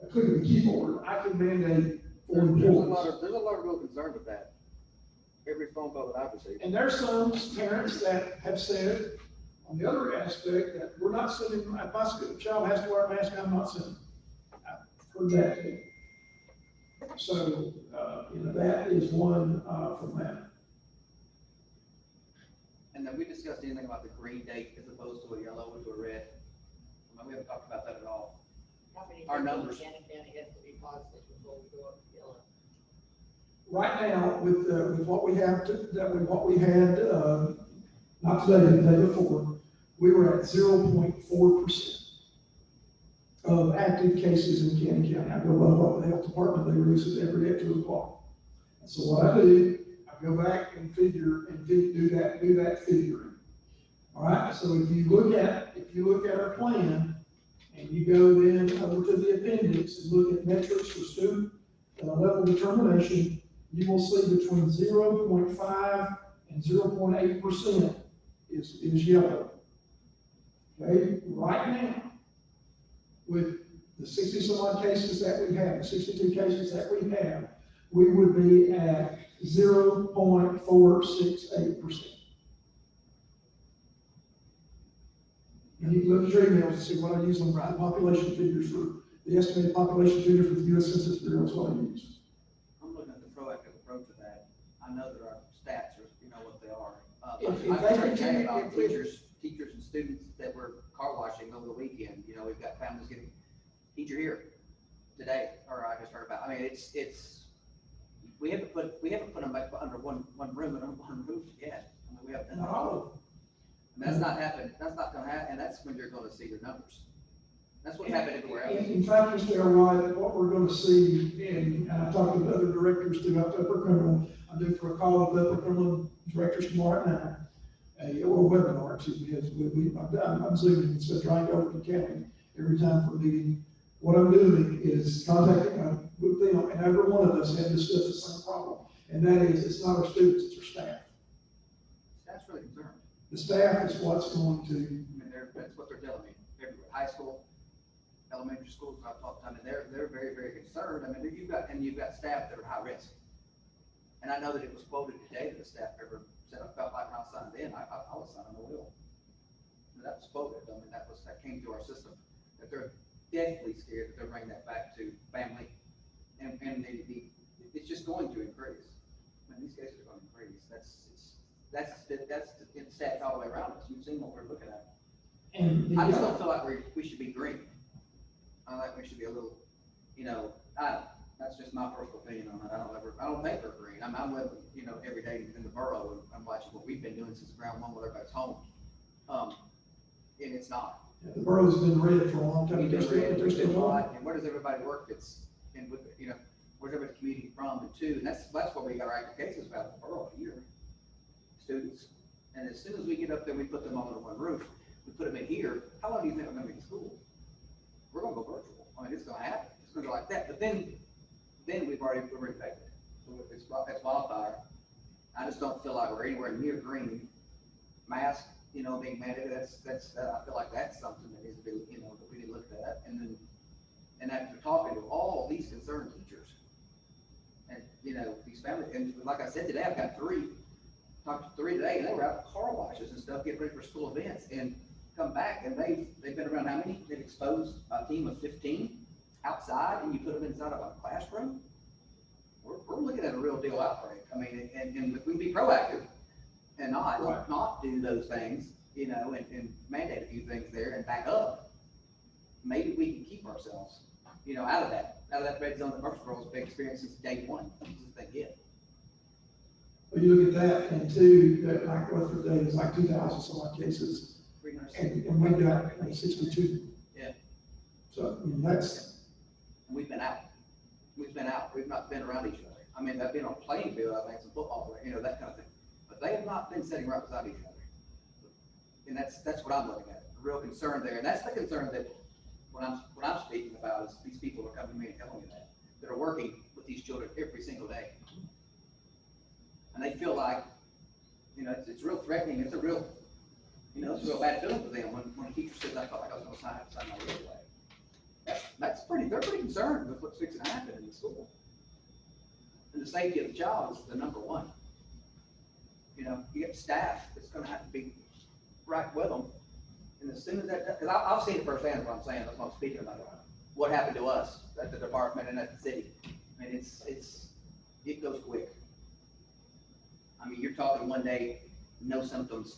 click of the keyboard, I can mandate for employees. There's a lot of real concern with that. Every phone call that I've received. And there's some parents that have said, on the other aspect, that we're not sending, if my child has to wear a mask, I'm not sending. I've heard that too. So, that is one from that. And then we discussed anything about the green date as opposed to a yellow or a red. I mean, we haven't talked about that at all. Our numbers. County has to be positive before we go up to yellow. Right now, with what we have, what we had, not today, the day before, we were at 0.4% of active cases in Cannon County. I go by what the health department, they release it every day at 2 o'clock. And so what I do, I go back and do that figuring. All right, so if you look at our plan, and you go then over to the appendix and look at metrics for student level determination, you will see between 0.5 and 0.8% is yellow. Okay, right now, with the 60 some odd cases that we have, the 62 cases that we have, we would be at 0.468%. And you can look at your emails and see what I use on the population figures for the estimated population figures with the U.S. Census Bureau is what I use. I'm looking at the proactive approach to that. I know that our stats are, what they are. Teachers and students that were car washing over the weekend. We've got families getting teacher here today, or I just heard about. I mean, we haven't put them under one room and one roof yet. I mean, we haven't done that. No. That's not happening. That's not going to happen, and that's when you're going to see your numbers. That's what happened everywhere else. In fact, Mr. Elroy, what we're gonna see, and I talked with other directors throughout Upper Cumberland, I'm due for a call with Upper Cumberland directors tomorrow at 9, or webinar, excuse me, as I'm zooming, so trying to go over to county every time for a meeting. What I'm doing is contacting with them, and every one of us have discussed the same problem, and that is, it's not our students, it's our staff. That's really concerned. The staff is what's going to, I mean, that's what they're telling me, everywhere, high school, elementary schools, I've talked to them, and they're very, very concerned. I mean, you've got staff that are high risk. And I know that it was quoted today that the staff member said, I felt like when I signed in, I was signing the will. And that was quoted, I mean, that came through our system, that they're deathly scared that they're bringing that back to family. And it's just going to increase. I mean, these cases are going to increase. That's in stats all the way around us. You've seen what we're looking at. and I just don't feel like we should be green. I like we should be a little, that's just my personal opinion on it. I don't think we're green. I'm living, every day in the borough, and I'm watching what we've been doing since ground one with everybody's home. And it's not. the borough's been red for a long time. We've They're been still- red, they're we've been still on. white, and where does everybody work? Where's everybody commuting from and to? And that's where we got our active cases about the borough here. Students. And as soon as we get up there, we put them all under one roof. We put them in here. How long do you think we're gonna be in school? We're gonna go virtual. I mean, it's gonna happen. It's gonna go like that. But then we're infected. So it's wildfire. I just don't feel like we're anywhere near green. Mask, being mandated, I feel like that's something that needs to be, that we need to look at that. And after talking to all these concerned teachers and, these families, and like I said today, I've got talked to 3 today, and they were out at car washes and stuff, getting ready for school events, and come back, and they've been around how many? They've exposed a team of 15 outside, and you put them inside of a classroom? We're looking at a real deal outbreak. I mean, and if we be proactive and not do those things, and mandate a few things there and back up, maybe we can keep ourselves, out of that red zone that Murfreesboro's been experiencing since day one. Since they hit. But you look at that, and two, that like Rutherford Day is like 2,000 some odd cases, and we got like 62. Yeah. So, I mean, that's. And we've been out. We've not been around each other. I mean, they've been on a playing field, I think, some football, that kind of thing. But they have not been sitting right beside each other. And that's what I'm looking at, a real concern there. And that's the concern that what I'm speaking about is these people are coming to me and telling me that are working with these children every single day. And they feel like, it's real threatening. It's a real bad feeling for them when a teacher says, I felt like I was going to sign my will away. They're pretty concerned with what's fixing to happen in the school. And the safety of the child is the number one. You get staff that's going to have to be right with them. And as soon as because I've seen it firsthand, what I'm saying, that's what I'm speaking about. What happened to us at the department and at the city. I mean, it goes quick. I mean, you're talking one day, no symptoms,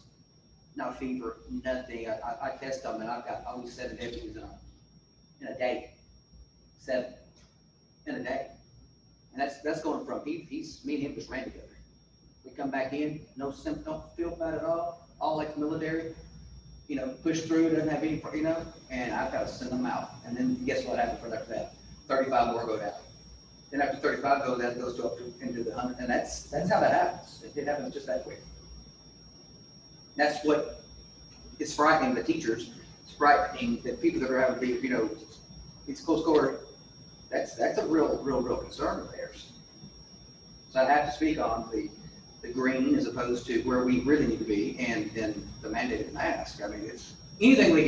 no fever, nothing. I test them, and I've got always 7 deputies in a day. 7 in a day. And that's going from, me and him just ran together. We come back in, no symptoms, don't feel bad at all ex-military, push through, doesn't have any, and I've got to send them out. And then guess what happens after that? 35 more go down. Then after 35 goes, that goes into the 100, and that's how that happens. It happens just that quick. That's what is frightening the teachers. It's frightening the people that are having to be, these close quarter. That's a real concern of theirs. So I have to speak on the green as opposed to where we really need to be, and then the mandated mask. I mean, it's anything we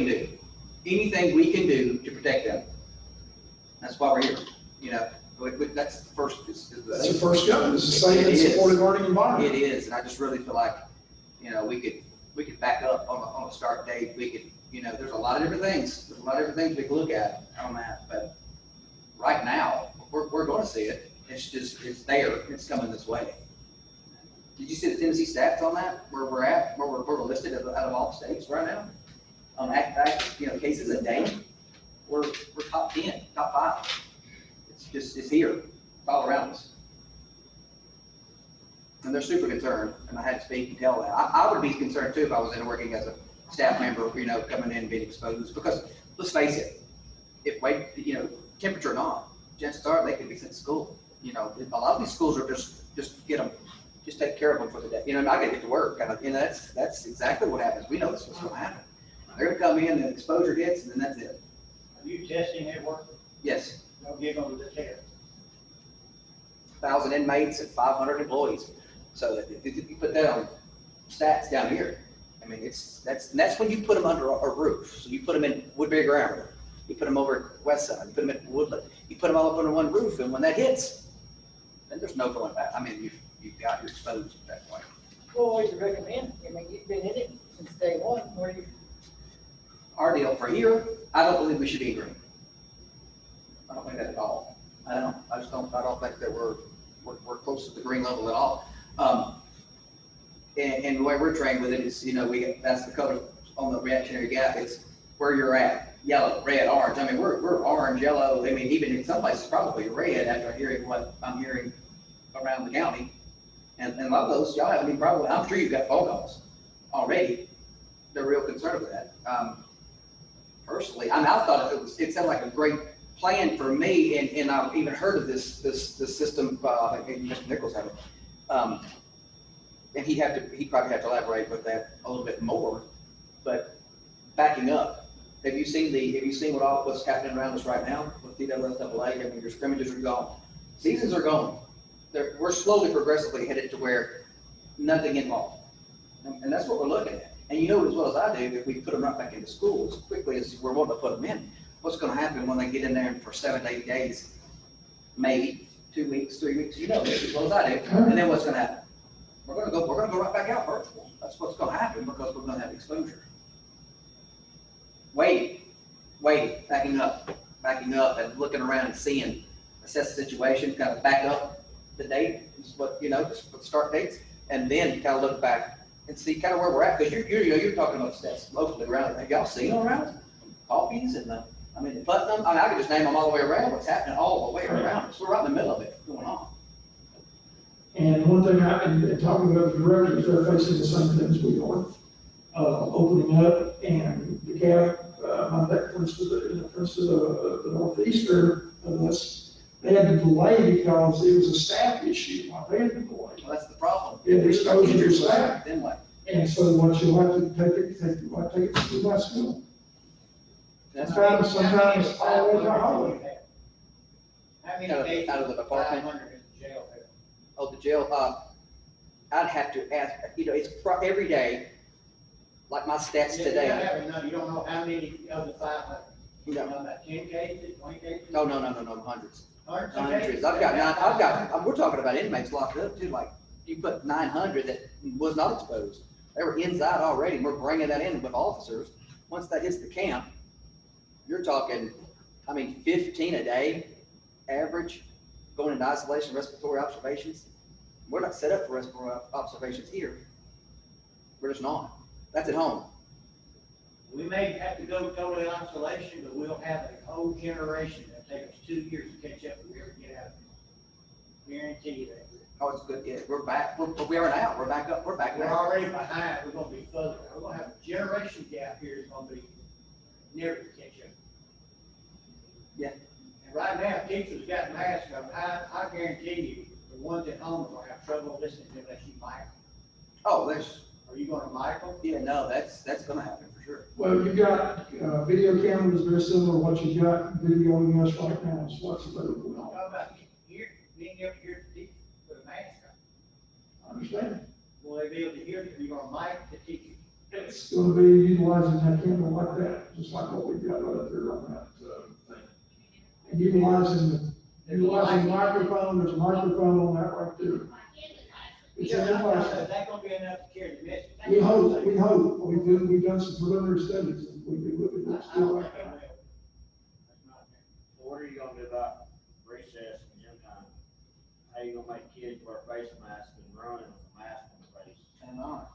can do to protect them. That's why we're here. That's the first. That's the first step. It's a safe and supportive learning environment. It is, and I just really feel like, we could back up on a start date. We could, there's a lot of different things. There's a lot of different things we can look at on that, but right now we're going to see it. It's there. It's coming this way. Did you see the Tennessee stats on that? Where we're listed out of all states right now on active cases a day. We're top 10, top 5. It's here, it's all around us. And they're super concerned, and I had to speak and tell that. I would be concerned too if I was working as a staff member, coming in and being exposed, because let's face it, if weight, temperature or not, chances are they could be sent to school. A lot of these schools are just get them, just take care of them for the day. I gotta get to work, kind of, that's exactly what happens. We know this is what's gonna happen. They're gonna come in and exposure hits and then that's it. Are you testing at work? Yes, They'll give them the test. 1,000 inmates and 500 employees. So if you put that on stats down here, I mean, that's when you put them under a roof. So you put them in Woodbury Grammar, you put them over at West Side, you put them at Woodland, you put them all up under one roof, and when that hits, then there's no going back. I mean, you've got your exposed at that point. Well, what do you recommend? I mean, you've been in it since day one, where you, Our deal for here, I don't believe we should be green. I don't think that at all. I don't think that we're close to the green level at all. And the way we're trained with it is, that's the color on the reactionary gap. It's where you're at, yellow, red, orange. I mean, we're orange, yellow. I mean, even in some places probably red after hearing what I'm hearing around the county. And a lot of those, y'all have, probably, I'm sure you've got phone calls already. They're real concerned with that. Personally, I thought it sounded like a great plan for me, and I've even heard of this system. I think Mr. Nichols had it, and he probably had to elaborate with that a little bit more. But backing up, have you seen what's happening around us right now with DWSAA? I mean, your scrimmages are gone, seasons are gone. We're slowly, progressively headed to where nothing involved, and that's what we're looking at. And you know as well as I do, if we put them right back into school as quickly as we're wanting to put them in, what's going to happen when they get in there for 7 to 8 days, maybe 2 weeks, 3 weeks, this as well as I do. And then what's going to happen? We're going to go right back out virtual. That's what's going to happen because we're going to have exposure. Waiting, backing up and looking around and seeing, assess the situation, kind of back up the date, just what the start dates, and then kind of look back and see kind of where we're at, because you're talking about stats locally around. Have y'all seen them around? Coffees and the Putnam. I could just name them all the way around. What's happening all the way around us? We're right in the middle of it going on. And one thing and talking about the directors, they're facing the same things we are, opening up, and the gap, for instance, the Northeastern of us, they had to delay because it was a staff issue. They had to delay. Well, that's the problem. Yeah, the exposure to staff. Then what? And so what you'll have to take it to my school. Sometimes all over the hallway. How many days out of the department? 500 in the jail there? Oh, the jail, I'd have to ask, it's every day, like my stats today. You don't know how many of the 500? You know about 10 cases, 20 cases? No, hundreds. Hundreds? We're talking about inmates locked up too, like, you put 900 that was not exposed. They were inside already, and we're bringing that in with officers. Once that hits the camp, you're talking, 15 a day, average, going into isolation, respiratory observations. We're not set up for respiratory observations here. We're just not. That's at home. We may have to go totally in isolation, but we'll have a whole generation that'll take us 2 years to catch up if we ever get out of it. Guarantee you that. Oh, it's good. Yeah, we're back. We are now. We're back up. We're back We're now. already behind. We're gonna be further. We're gonna have a generation gap here that's gonna be never to catch up. Yeah. And right now, teachers got masks on. I guarantee you, the ones at home are gonna have trouble listening to unless you mic them. Oh, there's. Are you gonna mic them? Yeah, no, that's gonna happen for sure. Well, you got, video cameras very similar to what you got videoing us right now, is what's available now. How about here, being able to hear the teacher with a mask on? I understand. Will they be able to hear you? You're gonna mic the teacher? It's gonna be utilizing that camera like that, just like what we've got right up there on that, thing. And utilizing microphone, there's a microphone on that right there. It's in the Is class. that gonna be enough to carry the message? We hope. We've done some preliminary studies, and we've been looking at still right now. What are you gonna do about recess and gym time? How you gonna make kids wear face masks and run with a mask on their face? And on.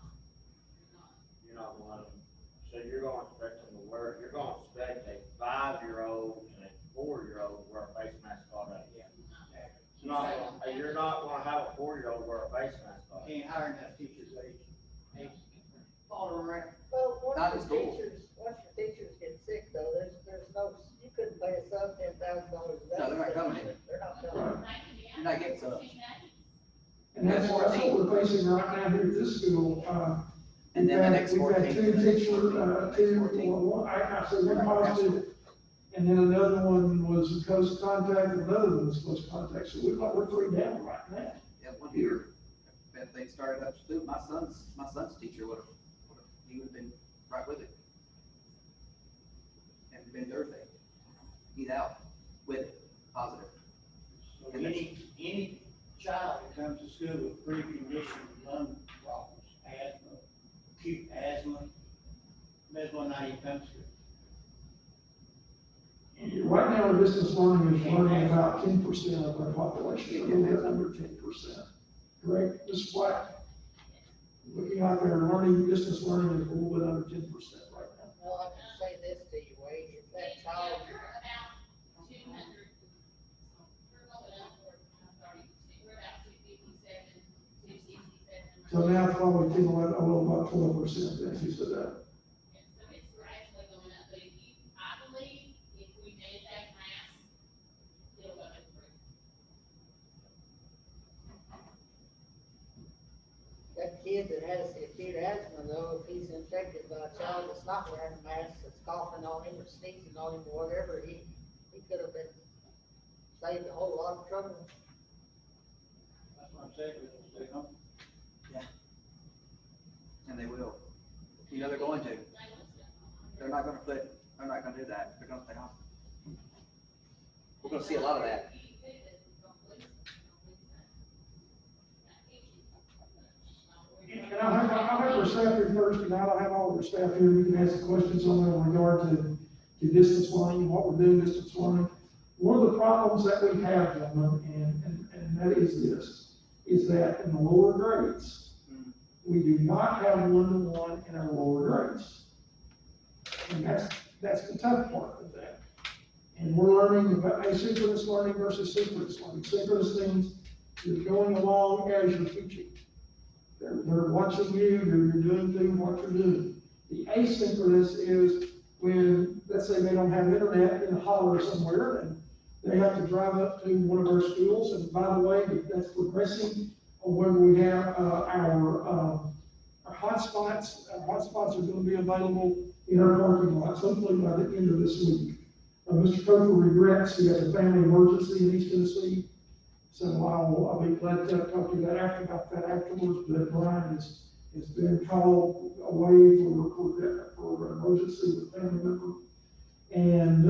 You're not gonna let them, so you're gonna expect them to wear, you're gonna expect a 5-year-old and a 4-year-old to wear a face mask all day. You're not gonna have a 4-year-old wear a face mask all day. Can't hire enough teachers age. Following around. well, Not once as your cool. teachers get sick though, there's no, you couldn't pay a It's up. And that's what we're facing right now here at this school. And then the next We've 14. had two teachers, I said one positive, and then another one was close contact, and another one was close contact, so we're 3 down right now. Yeah, one year, if they started up school, my son's teacher he would've been right with it. And been Thursday. He's out with it, positive. So any child that comes to school with preconditioned lung problems, asthma, acute asthma, may as well not even come to school. Right now, our distance learning is learning about 10% of our population, a little bit under 10%. Correct, Ms. Black? Looking like our learning, distance learning is a little bit under 10% right now. Well, I can say this to you, Wade, if that child, So now it's probably 10, 11, a little about 12%, as you said that. that kid that has acute asthma though, if he's infected by a child that's not wearing a mask, that's coughing on him or sneezing on him or whatever, he could have been saved a whole lot of trouble. That's what I'm saying, we'll stay home. And they will. You know they're going to. They're not gonna do that. They're gonna stay home. We're gonna see a lot of that. And I'll have our staff here first, and I'll have all of our staff here, we can ask the questions on that in regard to distance learning, what we're doing distance learning. One of the problems that we have, gentlemen, and that is this, is that in the lower grades, we do not have one-to-one in our lower grades. And that's the tough part of that. And we're learning about asynchronous learning versus synchronous learning. Synchronous means you're going along as you're teaching. They're watching you, you're doing things what you're doing. The asynchronous is when, let's say they don't have internet in a holler somewhere, and they have to drive up to one of our schools, and by the way, that's progressing when we have our hotspots. Hotspots are going to be available in our parking lots, hopefully by the end of this week. Mr. Coker regrets he has a family emergency in East Tennessee, so I'll be glad to talk to you about that afterwards. But Brian has been called away for emergency with a family member, and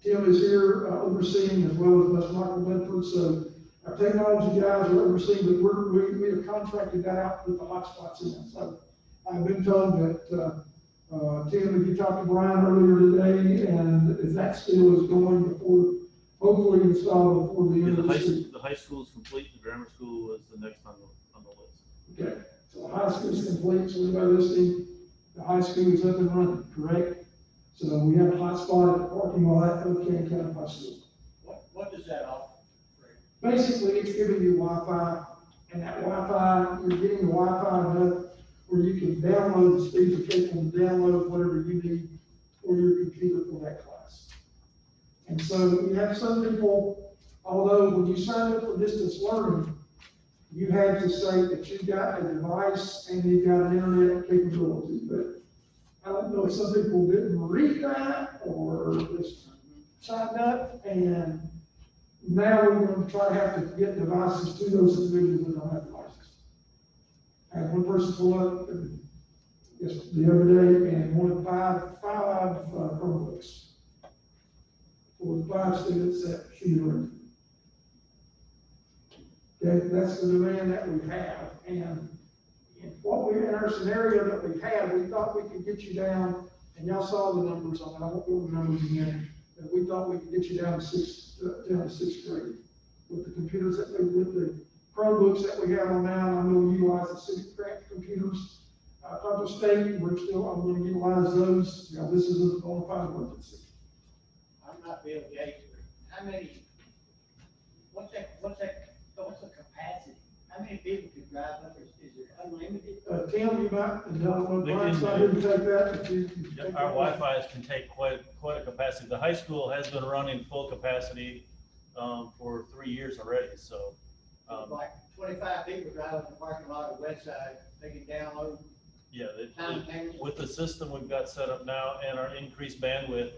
Tim is here overseeing as well as Mr. Michael Bedford. So our technology guys are overseeing, but we have contracted that out with the hotspots in. So I've been told that, Tim, if you talked to Brian earlier today, and if that still is going before, hopefully installed before the end of the week. The high school is complete, the grammar school is the next on the list. Okay, so the high school is complete, so anybody listening, the high school is up and running, correct? So we have a hotspot at the parking lot of Cannon County High School. What does that offer? Basically, it's giving you Wi-Fi, and that Wi-Fi, you're getting the Wi-Fi enough where you can download the speeds of capable to download whatever you need for your computer for that class. And so we have some people, although when you sign up for distance learning, you had to say that you got a device and you got an internet capability. But I don't know if some people didn't read that or just signed up, and now we're going to try to have to get devices to those individuals that don't have devices. I had one person pull up just the other day and wanted five Chromebooks for the 5 students that she learned. Okay, that's the demand that we have. And in our scenario that we've had, we thought we could get you down, and y'all saw the numbers on it. I won't go over the numbers again, but we thought we could get you down to sixth grade with the computers with the Chromebooks that we have on now. And I'm going to utilize the city grant computers. Federal state, I'm going to utilize those. Now, this is a bona fide emergency. I'm not Bill Gates, but how many, what's the capacity? How many people could drive up, is it unlimited? Tim, you might, and Brian's not here to take that, but you can Our Wi-Fi can take quite a capacity. The high school has been running full capacity for 3 years already, so. Like 25 people drive in the parking lot of the west side, they can download. Yeah, Timetables. with the system we've got set up now and our increased bandwidth,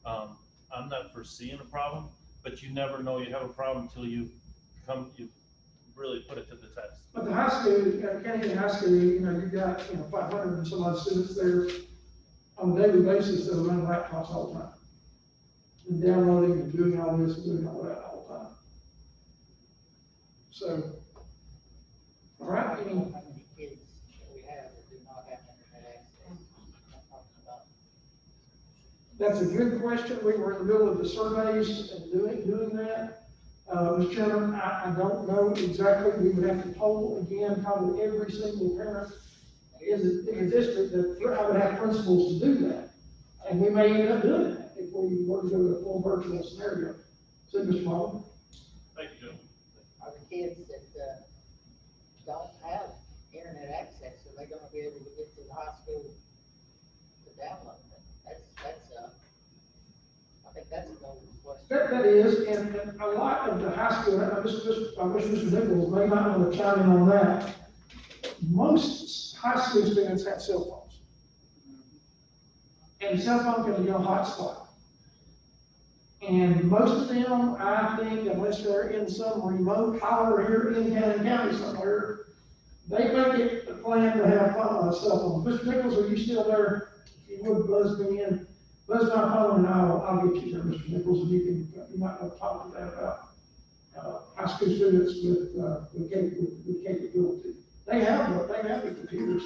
I'm not foreseeing a problem, but you never know you have a problem until you really put it to the test. But the high school, Kansas High School, you've got, 500 and some odd students there on a daily basis that are running laptops all the time. And downloading and doing all this and doing all that all the time. So, all right, How many kids we have that do not have internet access? I'm talking about. that's a good question. We were in the middle of the surveys and doing that. Mr. Chairman, I don't know exactly. We would have to poll again, probably every single parent in the district that I would have principals to do that. And we may end up doing that if we were to go to a full virtual scenario. So, Mr. Mullin? Thank you, Jim. Are the kids that, don't have internet access, are they gonna be able to get to the high school to download it? I think that's a golden question. That is, and a lot of the high school, I wish Mr. Nichols may not want to chime in on that. Most high school students have cell phones. And cell phone can be a hotspot. And most of them, I think, unless they're in some remote holler here in Cannon County somewhere, they make it a plan to have a cell phone. Mr. Nichols, are you still there? If you would buzz me in, buzz my phone, and I'll get you there, Mr. Nichols, and you might want to talk to that about high school students with capability. They have the computers.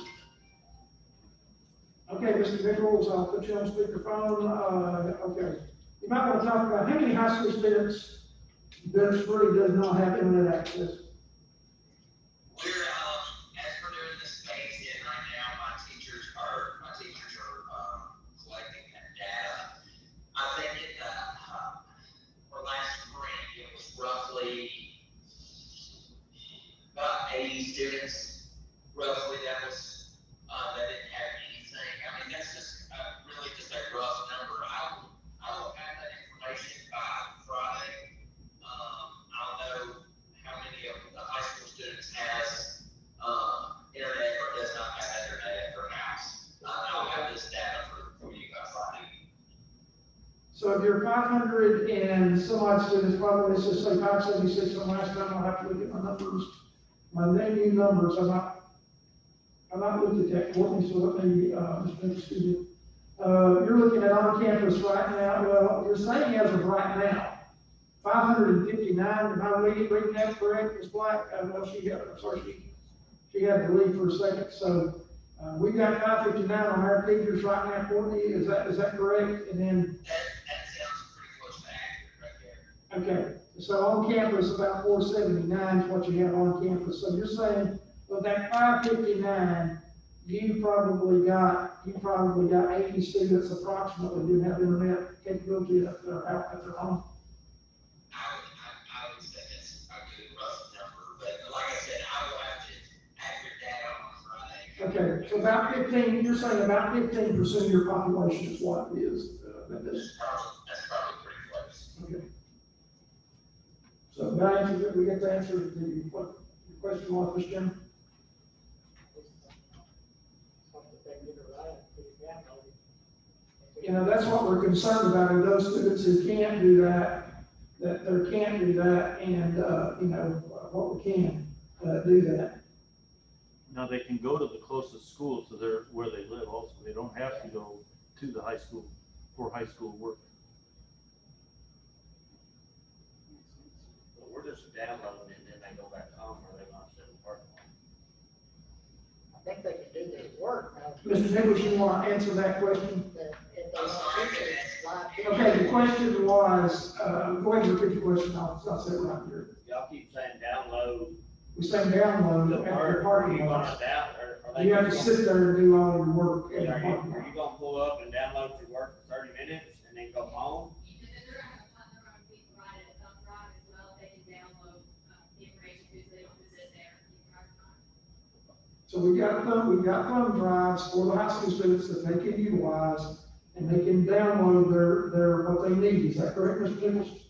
Okay, Mr. Nichols, I'll put you on speakerphone. Okay. You might want to talk about how many high school students really does not have internet access. We're, as we're doing this phase in right now, my teachers are collecting that data. I think for last spring, it was roughly about 80 students, roughly that didn't have anything. I mean, that's just really just a rough number. I will have that information by Friday. I'll know how many of the high school students has internet or does not have internet at their house. I'll have this data for you by Friday. So if you're 500 and some odd students, probably let's just say 576 from last time, I'll have to look at my numbers. My new numbers, I'm not looking at that, Courtney, so let me, excuse me. You're looking at on campus right now, well, you're saying as of right now, 559, am I reading that correct, Ms. Black? Well, she had to leave for a second, so, we've got 559 on our teachers right now, Courtney, is that correct? And then. That sounds pretty close to accurate right there. Okay, so on campus, about 479 is what you have on campus, so you're saying, with that 559, you probably got 80 students approximately who have internet capability at their home. I would say that's a good rough number, but like I said, I will have to accurate data on Friday. Okay, so about 15, you're saying about 15% of your population is what it is. That's probably pretty close. Okay. So that answers it, we get the answer to the question was, Mr. Chairman? That's what we're concerned about, are those students who can't do that, and, what we can, do that. Now, they can go to the closest school to where they live also. They don't have to go to the high school for high school work. But we're just downloading it and then they go back home or they want to sit in the parking lot. I think they can do their work now. Mr. Nichols, you want to answer that question? If they want to, it's like. Okay, the question was, go ahead and repeat the question, I'll say it right here. Y'all keep saying download. We say download The at work, the parking you want lot. to are they? You have to sit there and do all your work at the Are parking lot. you gonna pull up and download your work for 30 minutes and then go home? They're gonna be provided a thumb drive as well, they can download the information because they don't visit there. So we've got thumb drives for the high school students that they can utilize, and they can download their what they need. Is that correct, Mr. Nichols?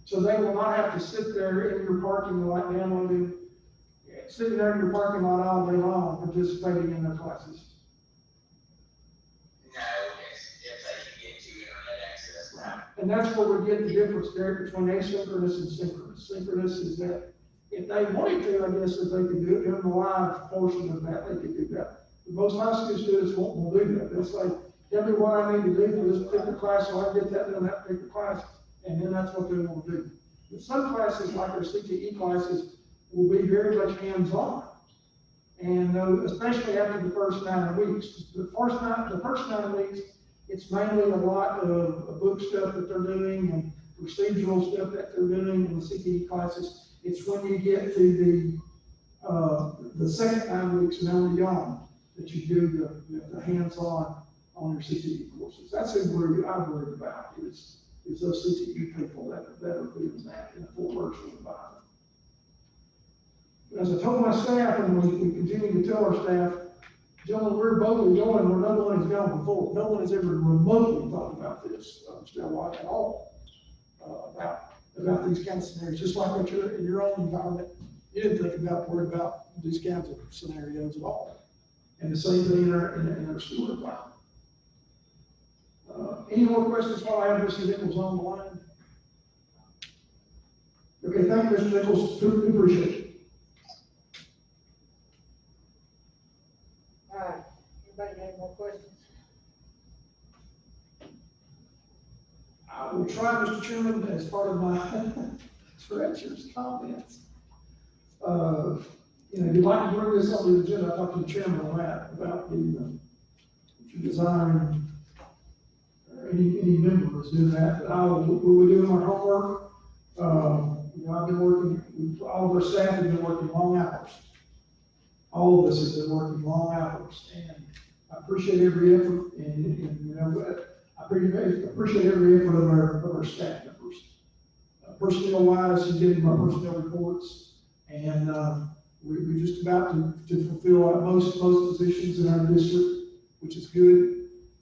So they will not have to sit there in your parking lot downloading, sitting there in your parking lot all day long participating in their classes. No, if they can get to internet access now. And that's where we get the difference there between asynchronous and synchronous. Synchronous is that if they wanted to, I guess, if they could do it during the live portion of that, they could do that. But most high school students won't do that. They'll say, tell me what I need to do for this particular class, so I can get that done that particular class, and then that's what they want to do. But some classes, like our CTE classes, will be very much hands-on. And especially after the first 9 weeks. The first 9 weeks, it's mainly a lot of book stuff that they're doing and procedural stuff that they're doing in the CTE classes. It's when you get to the second 9 weeks and on beyond that you do the hands-on on your CTE courses. That's what I'm worried about is those CTE people that are doing that in a full virtual environment. As I told my staff, and we continue to tell our staff, gentlemen, we're both going where no one has gone before. No one has ever remotely thought about this, at all, about these kinds of scenarios. Just like what you're in your own environment, you didn't think about worried about these kinds of scenarios at all. And the same thing in our school environment. Any more questions while I have Mr. Nichols on the line? Okay, thank you, Mr. Nichols. We appreciate it. All right, anybody have more questions? I will try, Mr. Chairman, as part of my director's comments. If you'd like to bring this on the agenda, I talked to the chairman on that about the design. Any member is doing that, but we're doing our homework. I've been working, all of our staff have been working long hours. All of us have been working long hours, and I appreciate every effort, and I appreciate every effort of our staff members. Personnel wise, getting my personnel reports, and we're just about to fulfill most positions in our district, which is good.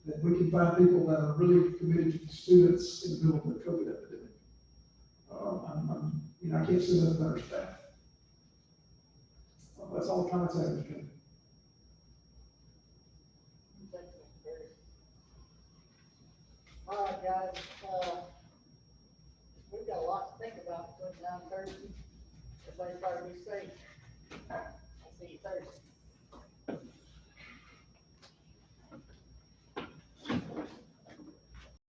That we can find people that are really committed to the students in the middle of the COVID epidemic. I can't say that better staff. That's all the comments I have, Mr. Chairman. All right, guys, we've got a lot to think about between now and Thursday. Everybody try to be safe. I'll see you Thursday.